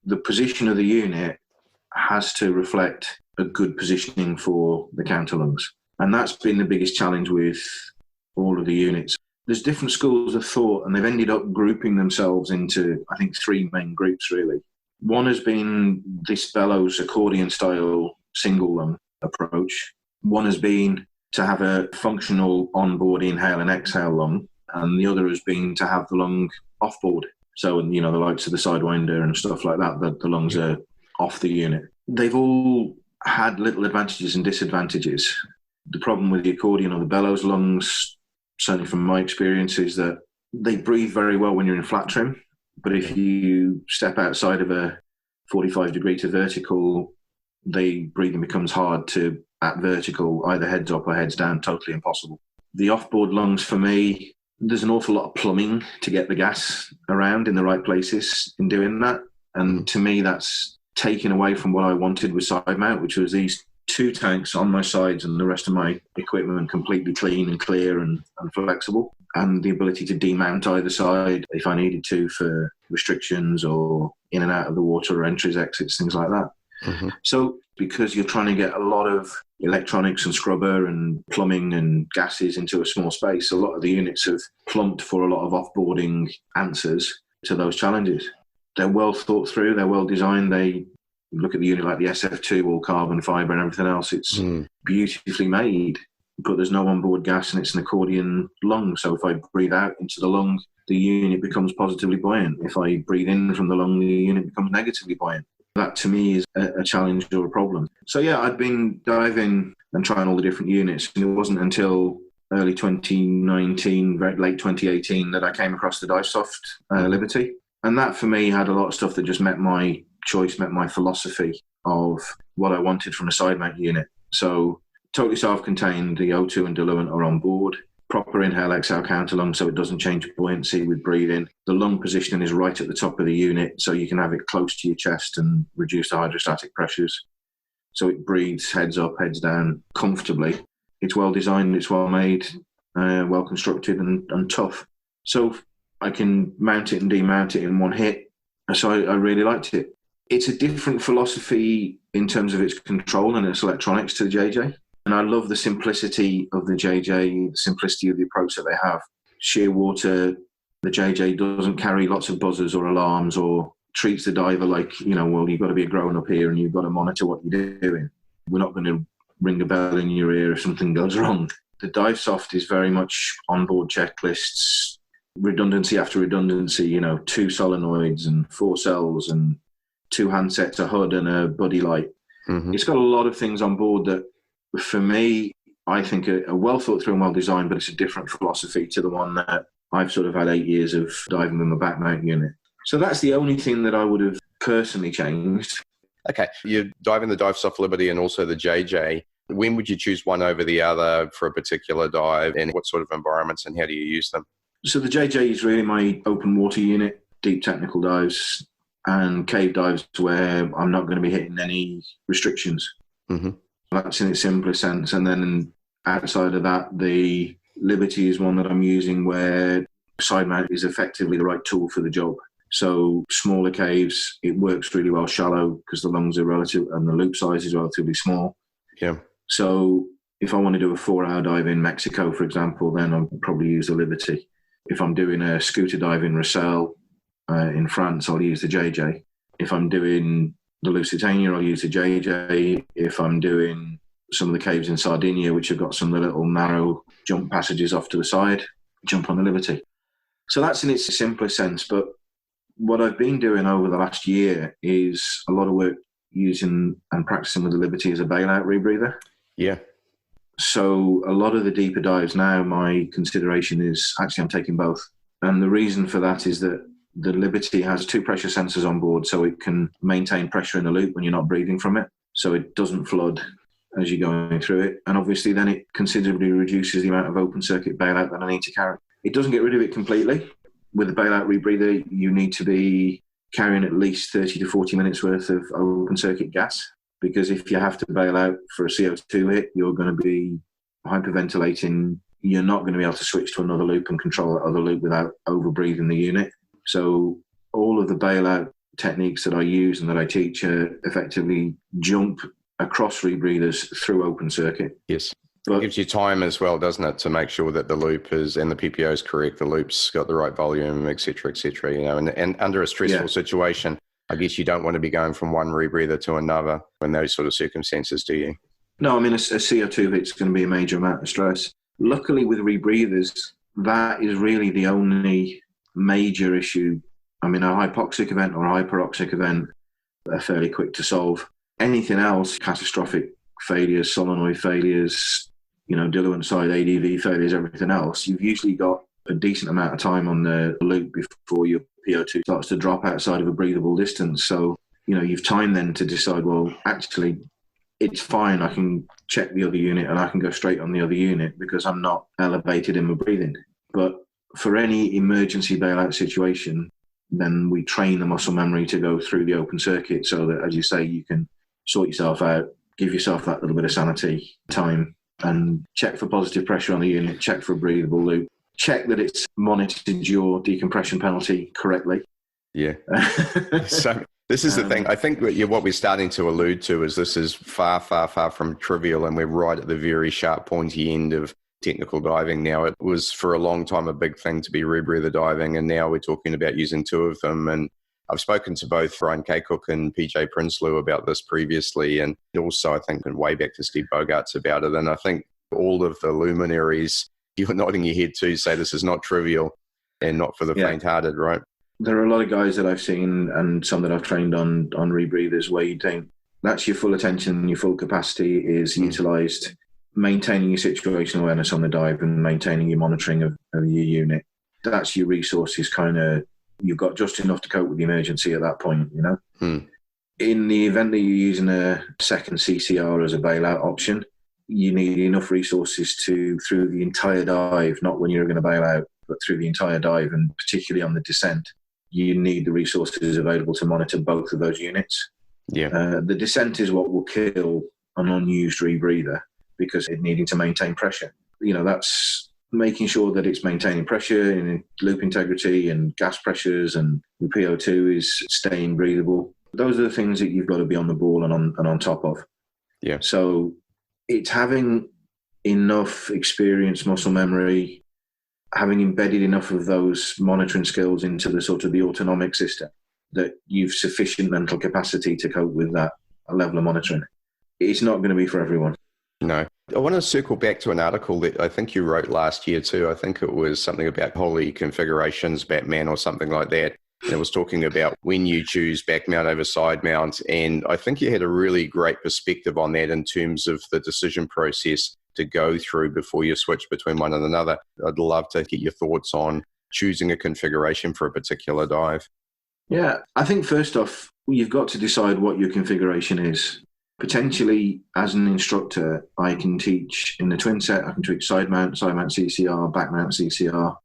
the position of the unit has to reflect a good positioning for the counter lungs. And that's been the biggest challenge with all of the units. There's different schools of thought, and they've ended up grouping themselves into, I think, three main groups, really. One has been this bellows accordion style single lung approach. One has been to have a functional onboard inhale and exhale lung. And the other has been to have the lung offboard. So, you know, the likes of the Sidewinder and stuff like that, the lungs are off the unit. They've all had little advantages and disadvantages. The problem with the accordion or the bellows lungs, certainly from my experience, is that they breathe very well when you're in flat trim. But if you step outside of a 45 degree to vertical, breathing becomes hard to, at vertical, either heads up or heads down, totally impossible. The offboard lungs, for me, there's an awful lot of plumbing to get the gas around in the right places in doing that. And to me, that's taken away from what I wanted with side mount, which was these two tanks on my sides and the rest of my equipment completely clean and clear and flexible, and the ability to demount either side if I needed to for restrictions or in and out of the water or entries, exits, things like that. Mm-hmm. So because you're trying to get a lot of electronics and scrubber and plumbing and gases into a small space, a lot of the units have plumped for a lot of offboarding answers to those challenges. They're well thought through, they're well designed. They look at the unit like the SF2, all carbon fibre and everything else. It's beautifully made, but there's no onboard gas and it's an accordion lung. So if I breathe out into the lung, the unit becomes positively buoyant. If I breathe in from the lung, the unit becomes negatively buoyant. That to me is a challenge or a problem. So yeah, I'd been diving and trying all the different units, and it wasn't until early 2019, late 2018 that I came across the DiveSoft Liberty. And that for me had a lot of stuff that just met my choice, met my philosophy of what I wanted from a side mount unit. So totally self-contained, the O2 and diluent are on board. Proper inhale, exhale counter lung so it doesn't change buoyancy with breathing. The lung positioning is right at the top of the unit so you can have it close to your chest and reduce the hydrostatic pressures. So it breathes heads up, heads down comfortably. It's well designed, it's well made, well constructed and tough. So I can mount it and demount it in one hit. So I really liked it. It's a different philosophy in terms of its control and its electronics to the JJ. And I love the simplicity of the JJ, the simplicity of the approach that they have. Sheer water, the JJ doesn't carry lots of buzzers or alarms or treats the diver like, you know, well, you've got to be a grown-up here and you've got to monitor what you're doing. We're not going to ring a bell in your ear if something goes wrong. The DiveSoft is very much onboard checklists, redundancy after redundancy, you know, 2 solenoids and 4 cells and 2 handsets, a HUD and a buddy light. Mm-hmm. It's got a lot of things on board that, for me, I think are well thought through and well designed, but it's a different philosophy to the one that I've sort of had 8 years of diving with my back mount unit. So that's the only thing that I would have personally changed. Okay, you're diving the DiveSoft Liberty and also the JJ. When would you choose one over the other for a particular dive, and what sort of environments and how do you use them? So the JJ is really my open water unit, deep technical dives and cave dives where I'm not going to be hitting any restrictions. Mm-hmm. That's in its simplest sense. And then outside of that, the Liberty is one that I'm using where side mount is effectively the right tool for the job. So smaller caves, it works really well shallow because the lungs are relative and the loop size is relatively small. Yeah. So if I want to do a 4-hour dive in Mexico, for example, then I'll probably use the Liberty. If I'm doing a scooter dive in Rossel in France, I'll use the JJ. If I'm doing the Lusitania, I'll use the JJ. If I'm doing some of the caves in Sardinia, which have got some of the little narrow jump passages off to the side, jump on the Liberty. So that's in its simplest sense. But what I've been doing over the last year is a lot of work using and practicing with the Liberty as a bailout rebreather. Yeah. So a lot of the deeper dives now, my consideration is actually I'm taking both. And the reason for that is that the Liberty has 2 pressure sensors on board, so it can maintain pressure in the loop when you're not breathing from it. So it doesn't flood as you're going through it. And obviously then it considerably reduces the amount of open circuit bailout that I need to carry. It doesn't get rid of it completely. With a bailout rebreather, you need to be carrying at least 30 to 40 minutes worth of open circuit gas, because if you have to bail out for a CO2 hit, you're going to be hyperventilating. You're not going to be able to switch to another loop and control that other loop without overbreathing the unit. So all of the bailout techniques that I use and that I teach effectively jump across rebreathers through open circuit. Yes. It gives you time as well, doesn't it, to make sure that the loop is and the PPO is correct, the loop's got the right volume, et cetera, you know, and under a stressful situation, I guess you don't want to be going from one rebreather to another in those sort of circumstances, do you? No, I mean, a CO2 hit's going to be a major amount of stress. Luckily with rebreathers, that is really the only major issue. I mean, a hypoxic event or a hyperoxic event are fairly quick to solve. Anything else, catastrophic failures, solenoid failures, you know, diluent side ADV failures, everything else, you've usually got a decent amount of time on the loop before your PO2 starts to drop outside of a breathable distance. So, you know, you've time then to decide, well, actually, it's fine. I can check the other unit and I can go straight on the other unit because I'm not elevated in my breathing. But for any emergency bailout situation, then we train the muscle memory to go through the open circuit so that, as you say, you can sort yourself out, give yourself that little bit of sanity time, and check for positive pressure on the unit, check for a breathable loop, check that it's monitored your decompression penalty correctly. Yeah. So this is the thing. I think what we're starting to allude to is this is far, far, far from trivial, and we're right at the very sharp, pointy end of technical diving now. It was for a long time a big thing to be rebreather diving, and now we're talking about using 2 of them. And I've spoken to both Ryan Kaycock and PJ Prinsloo about this previously, and also I think way back to Steve Bogarts about it. And I think all of the luminaries, you're nodding your head too, say this is not trivial and not for the faint-hearted, right? There are a lot of guys that I've seen and some that I've trained on rebreathers where you think that's your full attention, your full capacity is utilised, maintaining your situational awareness on the dive and maintaining your monitoring of your unit. That's your resources kind of. You've got just enough to cope with the emergency at that point, you know? In the event that you're using a second CCR as a bailout option, you need enough resources through the entire dive, not when you're going to bail out, but through the entire dive, and particularly on the descent, you need the resources available to monitor both of those units. Yeah. The descent is what will kill an unused rebreather because it's needing to maintain pressure. You know, that's making sure that it's maintaining pressure and loop integrity and gas pressures, and the PO2 is staying breathable. Those are the things that you've got to be on the ball and on top of. Yeah. So it's having enough experience, muscle memory, having embedded enough of those monitoring skills into the sort of the autonomic system that you've sufficient mental capacity to cope with that level of monitoring. It's not going to be for everyone. No. I want to circle back to an article that I think you wrote last year too. I think it was something about holy configurations, Batman or something like that. And it was talking about when you choose back mount over side mount. And I think you had a really great perspective on that in terms of the decision process to go through before you switch between one and another. I'd love to get your thoughts on choosing a configuration for a particular dive. Yeah, I think first off, you've got to decide what your configuration is. Potentially, as an instructor, I can teach in the twin set, I can teach side mount CCR, back mount CCR,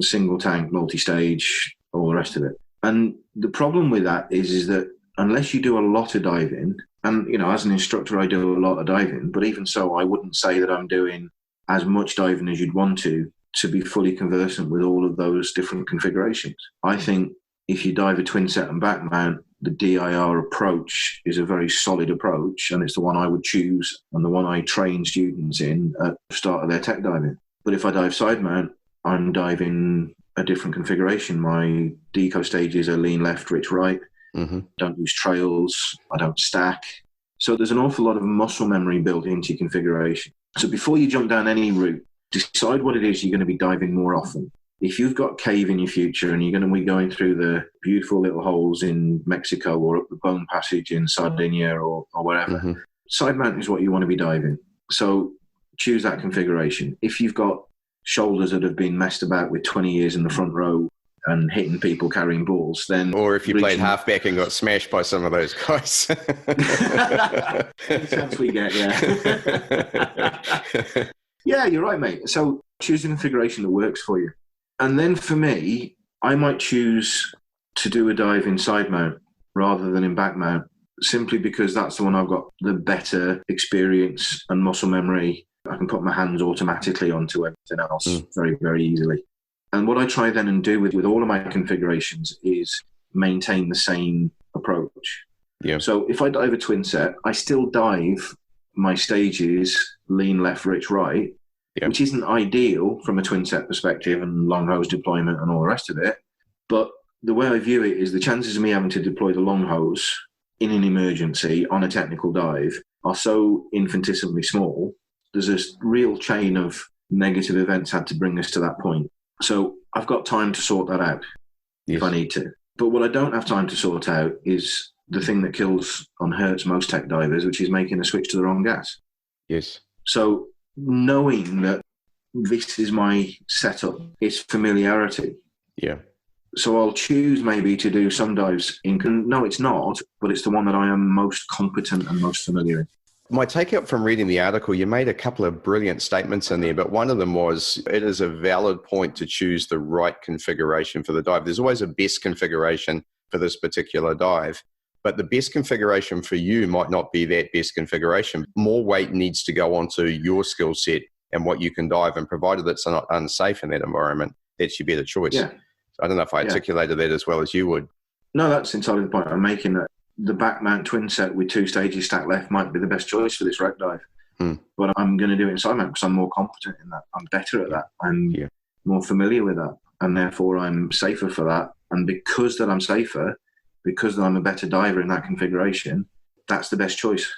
single tank, multi-stage, all the rest of it. And the problem with that is that unless you do a lot of diving, and you know, as an instructor, I do a lot of diving, but even so, I wouldn't say that I'm doing as much diving as you'd want to be fully conversant with all of those different configurations. I think if you dive a twin set and back mount, the DIR approach is a very solid approach, and it's the one I would choose and the one I train students in at the start of their tech diving. But if I dive side mount, I'm diving a different configuration. My deco stages are lean left, rich right. Mm-hmm. Don't use trails. I don't stack. So there's an awful lot of muscle memory built into your configuration. So before you jump down any route, decide what it is you're going to be diving more often. If you've got cave in your future and you're going to be going through the beautiful little holes in Mexico or up the Bone Passage in Sardinia or wherever, Mm-hmm. side mount is what you want to be diving. So choose that configuration. If you've got shoulders that have been messed about with 20 years in the front row and hitting people carrying balls, then... Or if you played halfback and got smashed by some of those guys. Any chance we get, yeah. Yeah, you're right, mate. So choose a configuration that works for you. And then for me, I might choose to do a dive in side mount rather than in back mount, simply because that's the one I've got the better experience and muscle memory. I can put my hands automatically onto everything else very, very easily. And what I try then and do with all of my configurations is maintain the same approach. Yeah. So if I dive a twin set, I still dive my stages lean left, rich, right, which isn't ideal from a twin set perspective and long hose deployment and all the rest of it. But the way I view it is the chances of me having to deploy the long hose in an emergency on a technical dive are so infinitesimally small. There's a real chain of negative events had to bring us to that point. So I've got time to sort that out if I need to. But what I don't have time to sort out is the thing that kills and hurts most tech divers, which is making a switch to the wrong gas. Yes. So knowing that this is my setup is familiarity. Yeah. So I'll choose maybe to do some dives in... No, it's not, but it's the one that I am most competent and most familiar in. My take-up from reading the article, you made a couple of brilliant statements in there, but one of them was it is a valid point to choose the right configuration for the dive. There's always a best configuration for this particular dive, but the best configuration for you might not be that best configuration. More weight needs to go onto your skill set and what you can dive, and provided it's not unsafe in that environment, that's your better choice. Yeah. I don't know if I articulated that as well as you would. No, that's entirely the point I'm making, that the back mount twin set with 2 stages stacked left might be the best choice for this wreck dive. But I'm going to do it in side mount because I'm more competent in that. I'm better at that. I'm more familiar with that. And therefore I'm safer for that. And because that I'm safer, because that I'm a better diver in that configuration, that's the best choice.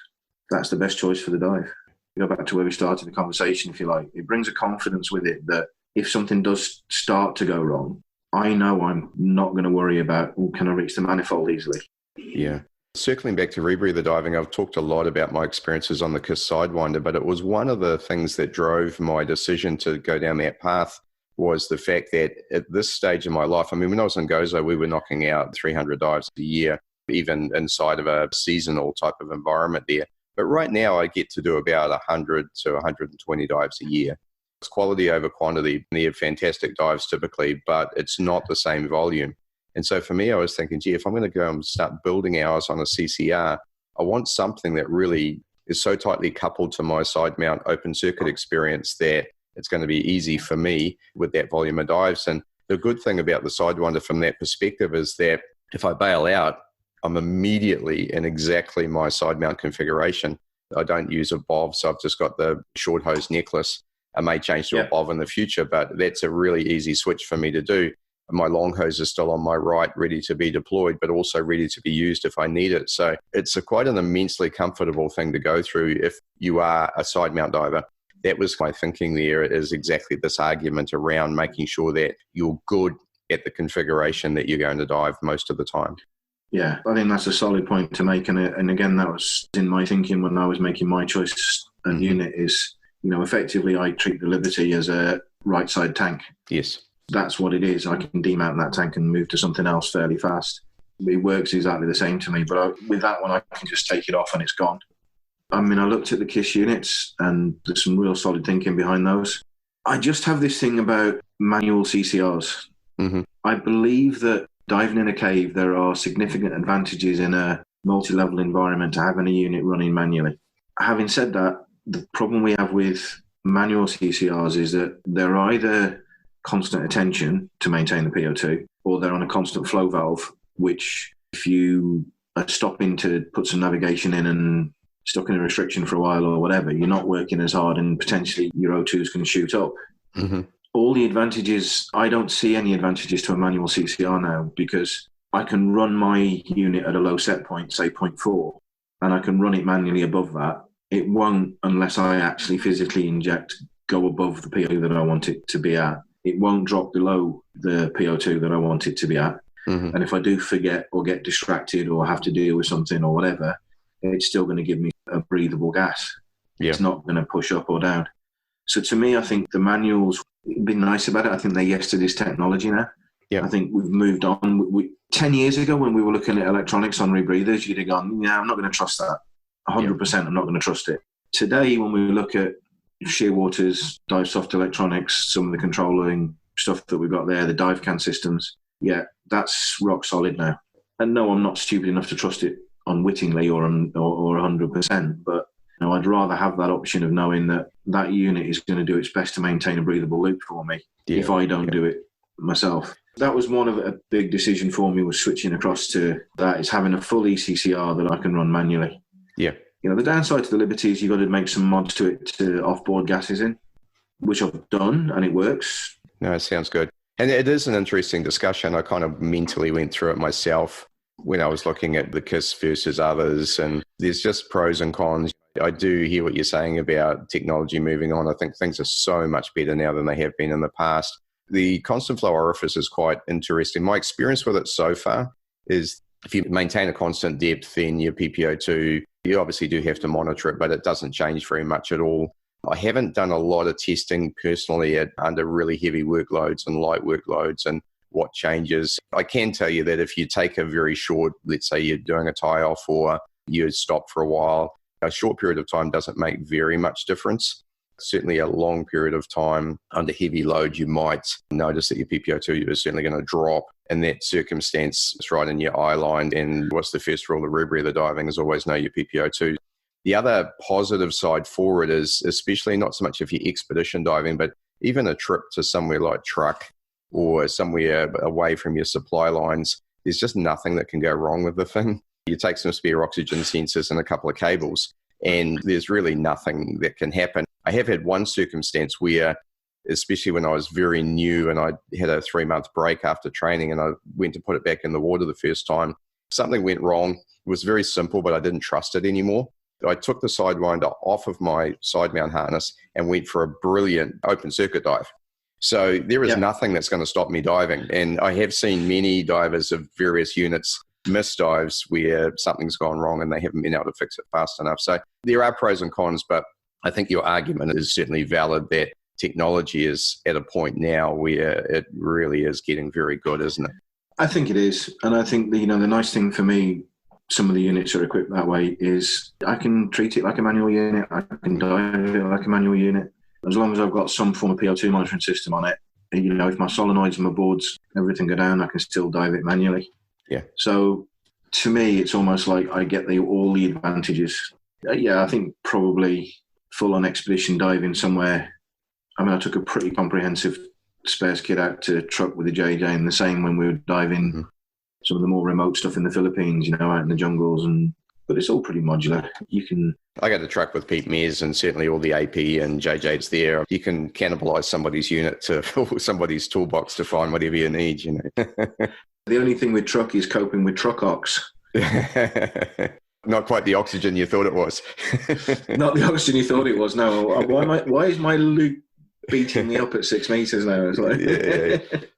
That's the best choice for the dive. Go back to where we started the conversation, if you like. It brings a confidence with it that if something does start to go wrong, I know I'm not going to worry about, can I reach the manifold easily? Yeah. Circling back to rebreather diving, I've talked a lot about my experiences on the KISS Sidewinder, but it was one of the things that drove my decision to go down that path was the fact that at this stage of my life, I mean, when I was in Gozo, we were knocking out 300 dives a year, even inside of a seasonal type of environment there. But right now I get to do about 100 to 120 dives a year. It's quality over quantity. They have fantastic dives typically, but it's not the same volume. And so for me, I was thinking, gee, if I'm going to go and start building hours on a CCR, I want something that really is so tightly coupled to my side mount open circuit experience that it's going to be easy for me with that volume of dives. And the good thing about the Sidewinder from that perspective is that if I bail out, I'm immediately in exactly my side mount configuration. I don't use a BOV, so I've just got the short hose necklace. I may change to a BOV in the future, but that's a really easy switch for me to do. My long hose is still on my right, ready to be deployed, but also ready to be used if I need it. So it's quite an immensely comfortable thing to go through if you are a side mount diver. That was my thinking there, is exactly this argument around making sure that you're good at the configuration that you're going to dive most of the time. Yeah, I think that's a solid point to make. And again, that was in my thinking when I was making my choice and unit is, you know, effectively I treat the Liberty as a right side tank. Yes. That's what it is. I can demount that tank and move to something else fairly fast. It works exactly the same to me, but with that one, I can just take it off and it's gone. I mean, I looked at the KISS units and there's some real solid thinking behind those. I just have this thing about manual CCRs. I believe that diving in a cave, there are significant advantages in a multi-level environment to having a unit running manually. Having said that, the problem we have with manual CCRs is that they're either constant attention to maintain the PO2, or they're on a constant flow valve, which if you are stopping to put some navigation in and stuck in a restriction for a while or whatever, you're not working as hard and potentially your O2s can shoot up. all the advantages, I don't see any advantages to a manual CCR now, because I can run my unit at a low set point, say 0.4, and I can run it manually above that. It won't, unless I actually physically inject, go above the PO that I want it to be at. It won't drop below the PO2 that I want it to be at. Mm-hmm. And if I do forget or get distracted or have to deal with something or whatever, it's still going to give me a breathable gas. Yeah. It's not going to push up or down. So to me, I think the manuals, be nice about it. I think they're yesterday's technology now. Yeah. I think we've moved on. 10 years ago, when we were looking at electronics on rebreathers, you'd have gone, yeah, I'm not going to trust that. 100%, I'm not going to trust it. Today, when we look at Shearwater's dive soft electronics, some of the controlling stuff that we've got there, the dive can systems, yeah, that's rock solid now. And no, I'm not stupid enough to trust it unwittingly or 100%, but I'd rather have that option of knowing that that unit is going to do its best to maintain a breathable loop for me if I don't do it myself. That was one of a big decision for me, was switching across to that, is having a full ECCR that I can run manually. Yeah. The downside to the Liberty is you've got to make some mods to it to offboard gases in, which I've done, and it works. No, it sounds good. And it is an interesting discussion. I kind of mentally went through it myself when I was looking at the KISS versus others, and there's just pros and cons. I do hear what you're saying about technology moving on. I think things are so much better now than they have been in the past. The constant flow orifice is quite interesting. My experience with it so far is if you maintain a constant depth in your PPO2, you obviously do have to monitor it, but it doesn't change very much at all. I haven't done a lot of testing personally under really heavy workloads and light workloads and what changes. I can tell you that if you take a very short, let's say you're doing a tie-off or you stop for a while, a short period of time doesn't make very much difference. Certainly a long period of time under heavy load, you might notice that your PPO2 is certainly going to drop. In that circumstance, it's right in your eye line. And what's the first rule of rebreather diving is always know your PPO2. The other positive side for it is, especially not so much if you're expedition diving, but even a trip to somewhere like truck or somewhere away from your supply lines, there's just nothing that can go wrong with the thing. You take some spare oxygen sensors and a couple of cables, and there's really nothing that can happen. I have had one circumstance where, especially when I was very new and I had a 3-month break after training and I went to put it back in the water the first time, something went wrong. It was very simple, but I didn't trust it anymore. I took the sidewinder off of my side mount harness and went for a brilliant open circuit dive. So there is nothing that's going to stop me diving. And I have seen many divers of various units miss dives where something's gone wrong and they haven't been able to fix it fast enough. So there are pros and cons, but I think your argument is certainly valid that technology is at a point now where it really is getting very good, isn't it? I think it is. And I think the nice thing for me, some of the units are equipped that way, is I can treat it like a manual unit. I can dive it like a manual unit. As long as I've got some form of PO2 monitoring system on it, if my solenoids and my boards, everything go down, I can still dive it manually. Yeah. So to me, it's almost like I get all the advantages. Yeah, I think probably full-on expedition diving somewhere. I mean, I took a pretty comprehensive spares kit out to truck with the JJ, and the same when we were diving some of the more remote stuff in the Philippines, out in the jungles, but it's all pretty modular. I got to truck with Pete Mears and certainly all the AP and JJ's there. You can cannibalize somebody's unit to somebody's toolbox to find whatever you need, The only thing with truck is coping with truck ox. Not quite the oxygen you thought it was. Not the oxygen you thought it was, no. Why is my loop beating me up at 6 meters now? It's like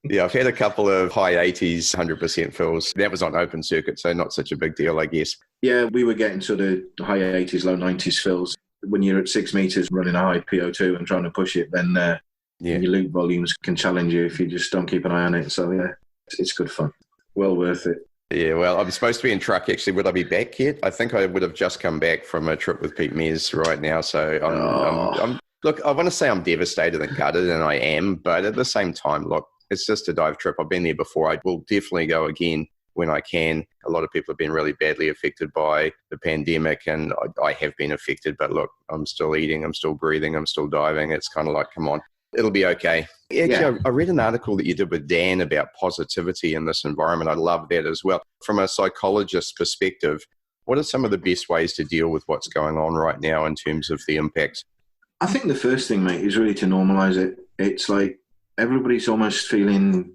yeah, I've had a couple of high 80s, 100% fills. That was on open circuit, so not such a big deal, I guess. Yeah, we were getting sort of high 80s, low 90s fills. When you're at 6 meters running a high PO2 and trying to push it, then your loop volumes can challenge you if you just don't keep an eye on it. So yeah, it's good fun. Well worth it. Yeah, well, I'm supposed to be in truck, actually. Would I be back yet? I think I would have just come back from a trip with Pete Mears right now. So I'm look, I want to say I'm devastated and gutted, and I am. But at the same time, look, it's just a dive trip. I've been there before. I will definitely go again when I can. A lot of people have been really badly affected by the pandemic, and I have been affected. But look, I'm still eating, I'm still breathing, I'm still diving. It's kind of like, come on. It'll be okay. Actually, I read an article that you did with Dan about positivity in this environment. I love that as well. From a psychologist's perspective, what are some of the best ways to deal with what's going on right now in terms of the impacts? I think the first thing, mate, is really to normalize it. It's like everybody's almost feeling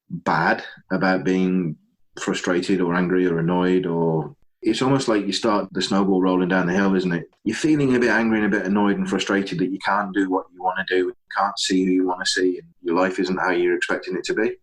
bad about being frustrated or angry or annoyed, or it's almost like you start the snowball rolling down the hill, isn't it? You're feeling a bit angry and a bit annoyed and frustrated that you can't do what you want to do, you can't see who you want to see, and your life isn't how you're expecting it to be.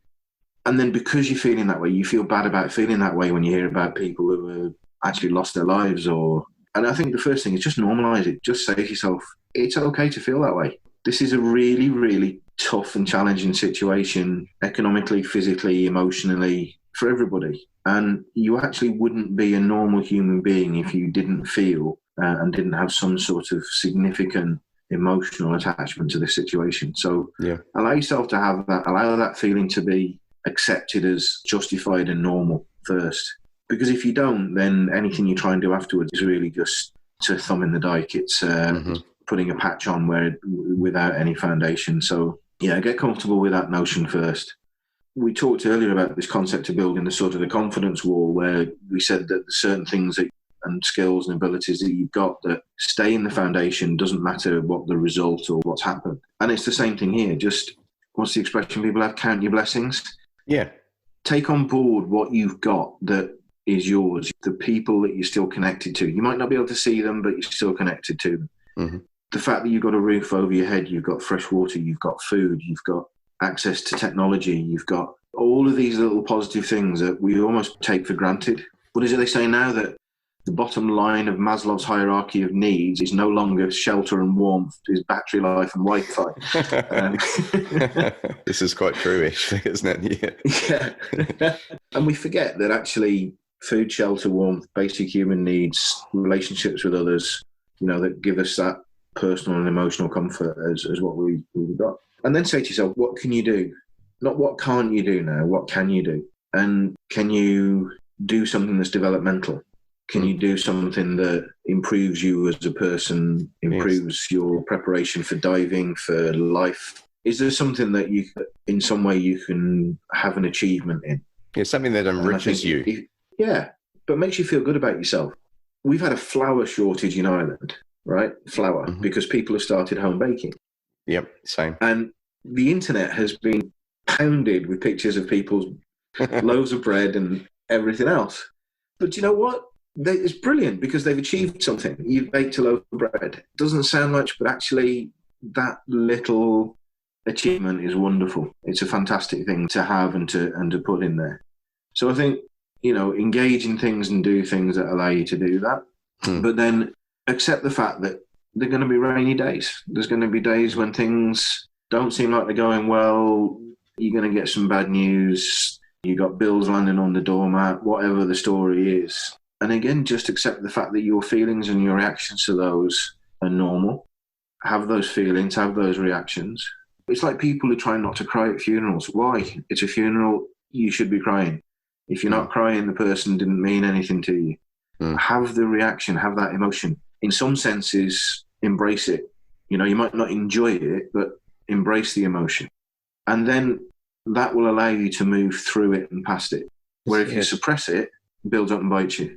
And then because you're feeling that way, you feel bad about feeling that way when you hear about people who have actually lost their lives. And I think the first thing is just normalize it. Just say to yourself, it's okay to feel that way. This is a really, really tough and challenging situation, economically, physically, emotionally, for everybody. And you actually wouldn't be a normal human being if you didn't feel and didn't have some sort of significant emotional attachment to this situation. So allow yourself to have that, allow that feeling to be accepted as justified and normal first. Because if you don't, then anything you try and do afterwards is really just to thumb in the dike. It's putting a patch on without any foundation. So get comfortable with that notion first. We talked earlier about this concept of building the sort of the confidence wall, where we said that certain things and skills and abilities that you've got that stay in the foundation, doesn't matter what the result or what's happened. And it's the same thing here. Just, what's the expression people have? Count your blessings. Yeah. Take on board what you've got that is yours, the people that you're still connected to. You might not be able to see them, but you're still connected to them. Mm-hmm. The fact that you've got a roof over your head, you've got fresh water, you've got food, you've got access to technology, you've got all of these little positive things that we almost take for granted. What is it they say now? That the bottom line of Maslow's hierarchy of needs is no longer shelter and warmth, is battery life and Wi-Fi. This is quite true, actually, isn't it? Yeah. And we forget that actually food, shelter, warmth, basic human needs, relationships with others, that give us that personal and emotional comfort as what we've got. And then say to yourself, what can you do? Not what can't you do now, what can you do? And can you do something that's developmental? Can you do something that improves you as a person, improves your preparation for diving, for life? Is there something that you, in some way, you can have an achievement in? Yeah, something that enriches you. But makes you feel good about yourself. We've had a flour shortage in Ireland, right? Flour, because people have started home baking. Yep, same. And the internet has been pounded with pictures of people's loaves of bread and everything else. But you know what? It's brilliant because they've achieved something. You've baked a loaf of bread. Doesn't sound much, but actually that little achievement is wonderful. It's a fantastic thing to have and to put in there. So I think, engage in things and do things that allow you to do that. But then accept the fact that there are going to be rainy days. There's going to be days when things don't seem like they're going well. You're going to get some bad news. You got bills landing on the doormat, whatever the story is. And again, just accept the fact that your feelings and your reactions to those are normal. Have those feelings, have those reactions. It's like people who try not to cry at funerals. Why? It's a funeral, you should be crying. If you're not crying, the person didn't mean anything to you. Have the reaction, have that emotion. In some senses, embrace it. You might not enjoy it, but embrace the emotion. And then that will allow you to move through it and past it. Where if you suppress it, it builds up and bites you.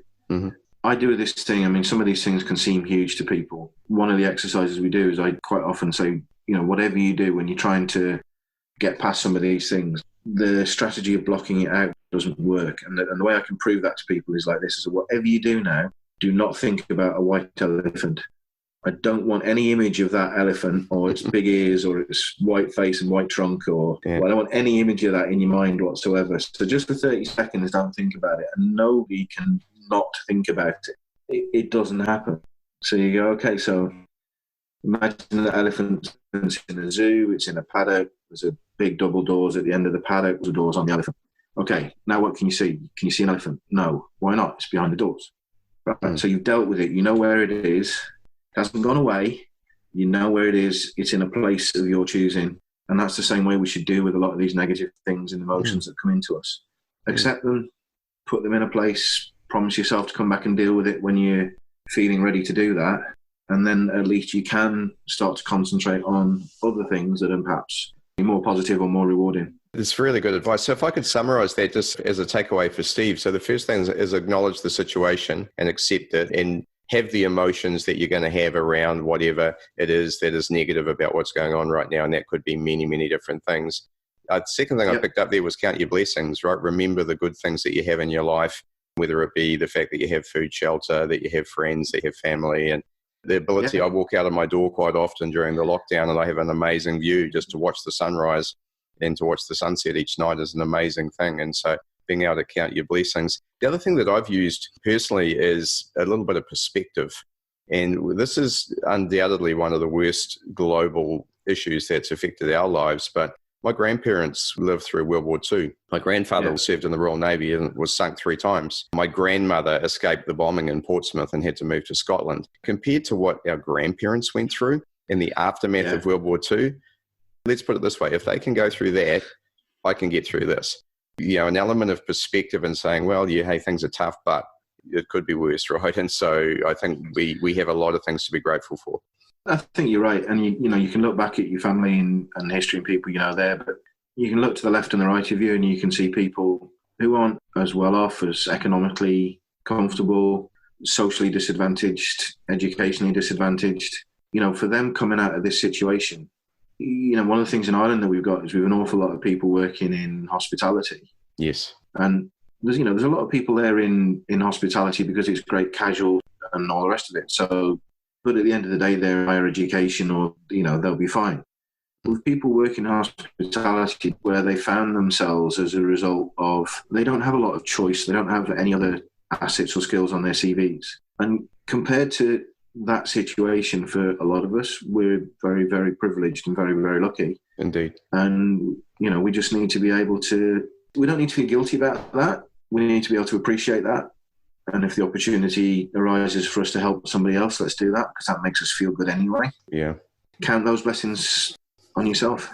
I do this thing. Some of these things can seem huge to people. One of the exercises we do is I quite often say, whatever you do when you're trying to get past some of these things, the strategy of blocking it out doesn't work. And the way I can prove that to people is like this: is whatever you do now, do not think about a white elephant. I don't want any image of that elephant or its big ears or its white face and white trunk I don't want any image of that in your mind whatsoever. So just for 30 seconds, don't think about it. And nobody can not think about it. It doesn't happen. So you go, okay, so imagine the elephant in a zoo, it's in a paddock, there's a big double doors at the end of the paddock, the doors on the elephant. Okay, now what can you see? Can you see an elephant? No. Why not? It's behind the doors. Right. So you've dealt with it. You know where it is. It hasn't gone away. You know where it is. It's in a place of your choosing. And that's the same way we should do with a lot of these negative things and emotions that come into us. Accept them, put them in a place, promise yourself to come back and deal with it when you're feeling ready to do that. And then at least you can start to concentrate on other things that are perhaps more positive or more rewarding. It's really good advice. So if I could summarize that just as a takeaway for Steve. So the first thing is acknowledge the situation and accept it. And have the emotions that you're going to have around whatever it is that is negative about what's going on right now. And that could be many, many different things. The second thing I picked up there was count your blessings, right? Remember the good things that you have in your life, whether it be the fact that you have food, shelter, that you have friends, that you have family, and the ability. I walk out of my door quite often during the lockdown and I have an amazing view just to watch the sunrise and to watch the sunset each night is an amazing thing. And so being able to count your blessings. The other thing that I've used personally is a little bit of perspective. And this is undoubtedly one of the worst global issues that's affected our lives. But my grandparents lived through World War II. My grandfather served in the Royal Navy and was sunk 3 times. My grandmother escaped the bombing in Portsmouth and had to move to Scotland. Compared to what our grandparents went through in the aftermath of World War II, let's put it this way, if they can go through that, I can get through this. An element of perspective and saying, well, hey, things are tough, but it could be worse, right? And so I think we have a lot of things to be grateful for. I think you're right. And, you can look back at your family and history and people there, but you can look to the left and the right of you and you can see people who aren't as well off, as economically comfortable, socially disadvantaged, educationally disadvantaged. For them coming out of this situation, one of the things in Ireland that we've got is we have an awful lot of people working in hospitality. Yes. And there's a lot of people there in hospitality because it's great casual and all the rest of it. So, but at the end of the day, they're higher education or, they'll be fine. With people working in hospitality where they found themselves as a result of, they don't have a lot of choice. They don't have any other assets or skills on their CVs. And compared to that situation for a lot of us, we're very, very privileged and very, very lucky. Indeed. And, we just need to be able to, we don't need to feel guilty about that. We need to be able to appreciate that. And if the opportunity arises for us to help somebody else, let's do that because that makes us feel good anyway. Yeah. Count those blessings on yourself.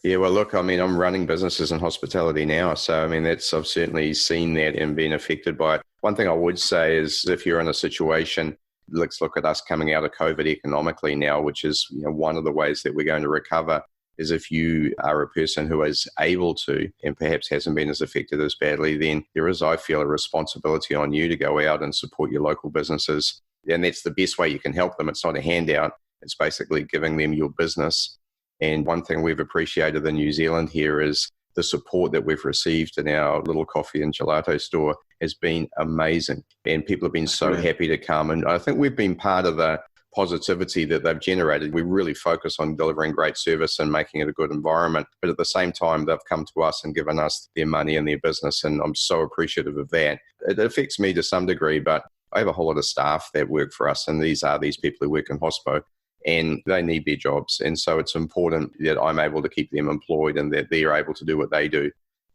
Yeah, well, look, I'm running businesses in hospitality now. So, I've certainly seen that and been affected by it. One thing I would say is if you're in a situation, let's look at us coming out of COVID economically now, which is one of the ways that we're going to recover is if you are a person who is able to and perhaps hasn't been as affected as badly, then there is, I feel, a responsibility on you to go out and support your local businesses. And that's the best way you can help them. It's not a handout. It's basically giving them your business. And one thing we've appreciated in New Zealand here is the support that we've received in our little coffee and gelato store has been amazing. And people have been so happy to come. And I think we've been part of the positivity that they've generated. We really focus on delivering great service and making it a good environment. But at the same time, they've come to us and given us their money and their business. And I'm so appreciative of that. It affects me to some degree, but I have a whole lot of staff that work for us. And these are these people who work in hospo. And they need their jobs. And so it's important that I'm able to keep them employed and that they're able to do what they do.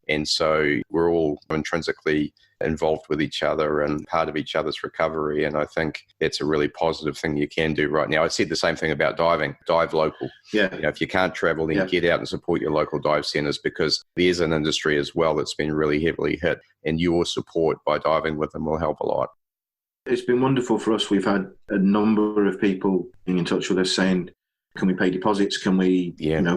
And so we're all intrinsically involved with each other and part of each other's recovery. And I think that's a really positive thing you can do right now. I said the same thing about diving. Dive local. Yeah. If you can't travel, then get out and support your local dive centres because there's an industry as well that's been really heavily hit. And your support by diving with them will help a lot. It's been wonderful for us. We've had a number of people being in touch with us saying, can we pay deposits? Can we,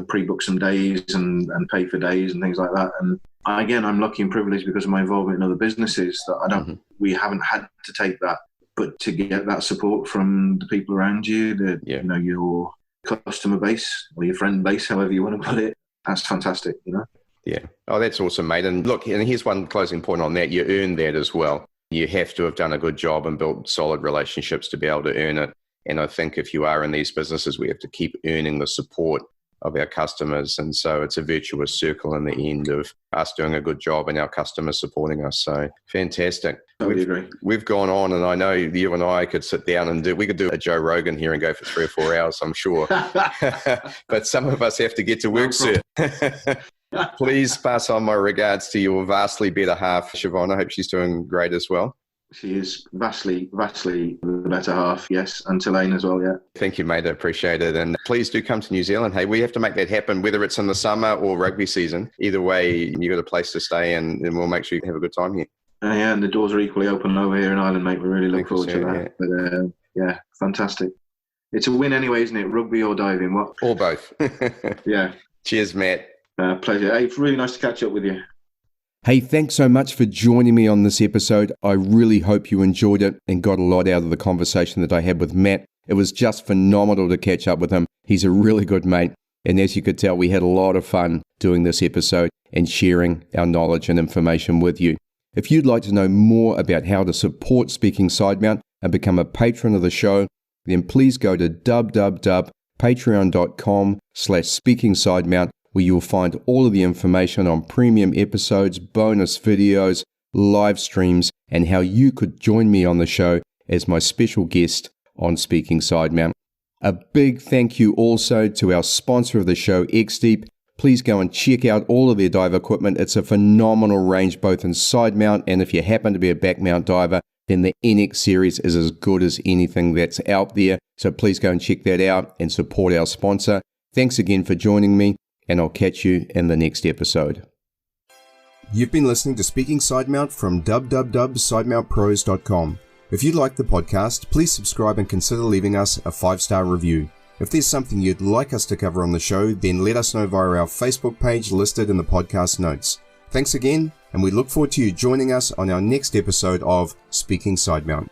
pre-book some days and pay for days and things like that? And again, I'm lucky and privileged because of my involvement in other businesses that we haven't had to take that, but to get that support from the people around you, your customer base or your friend base, however you want to put it, that's fantastic, Yeah. Oh, that's awesome, mate. And look, and here's one closing point on that. You earn that as well. You have to have done a good job and built solid relationships to be able to earn it. And I think if you are in these businesses, we have to keep earning the support of our customers. And so it's a virtuous circle in the end of us doing a good job and our customers supporting us. So fantastic. Totally agree. We've gone on, and I know you and I could sit down and we could do a Joe Rogan here and go for 3 or 4 hours, I'm sure. But some of us have to get to work, sir. Please pass on my regards to your vastly better half, Jevon. I hope she's doing great as well. She is vastly the better half, yes, and Tulane as well, yeah. Thank you, mate. I appreciate it. And please do come to New Zealand. Hey, we have to make that happen, whether it's in the summer or rugby season. Either way, you've got a place to stay and we'll make sure you have a good time here. Yeah, and the doors are equally open over here in Ireland, mate. We really look forward to that. Yeah. But yeah, fantastic. It's a win anyway, isn't it? Rugby or diving? What? Or both. Yeah. Cheers, Matt. Pleasure. Hey, it's really nice to catch up with you. Hey, thanks so much for joining me on this episode. I really hope you enjoyed it and got a lot out of the conversation that I had with Matt. It was just phenomenal to catch up with him. He's a really good mate. And as you could tell, we had a lot of fun doing this episode and sharing our knowledge and information with you. If you'd like to know more about how to support Speaking Sidemount and become a patron of the show, then please go to www.patreon.com/speakingsidemount, where you'll find all of the information on premium episodes, bonus videos, live streams, and how you could join me on the show as my special guest on Speaking Sidemount. A big thank you also to our sponsor of the show, X-Deep. Please go and check out all of their dive equipment. It's a phenomenal range both in side mount, and if you happen to be a back mount diver, then the NX series is as good as anything that's out there. So please go and check that out and support our sponsor. Thanks again for joining me, and I'll catch you in the next episode. You've been listening to Speaking Sidemount from www.sidemountpros.com. If you like the podcast, please subscribe and consider leaving us a 5-star review. If there's something you'd like us to cover on the show, then let us know via our Facebook page listed in the podcast notes. Thanks again, and we look forward to you joining us on our next episode of Speaking Sidemount.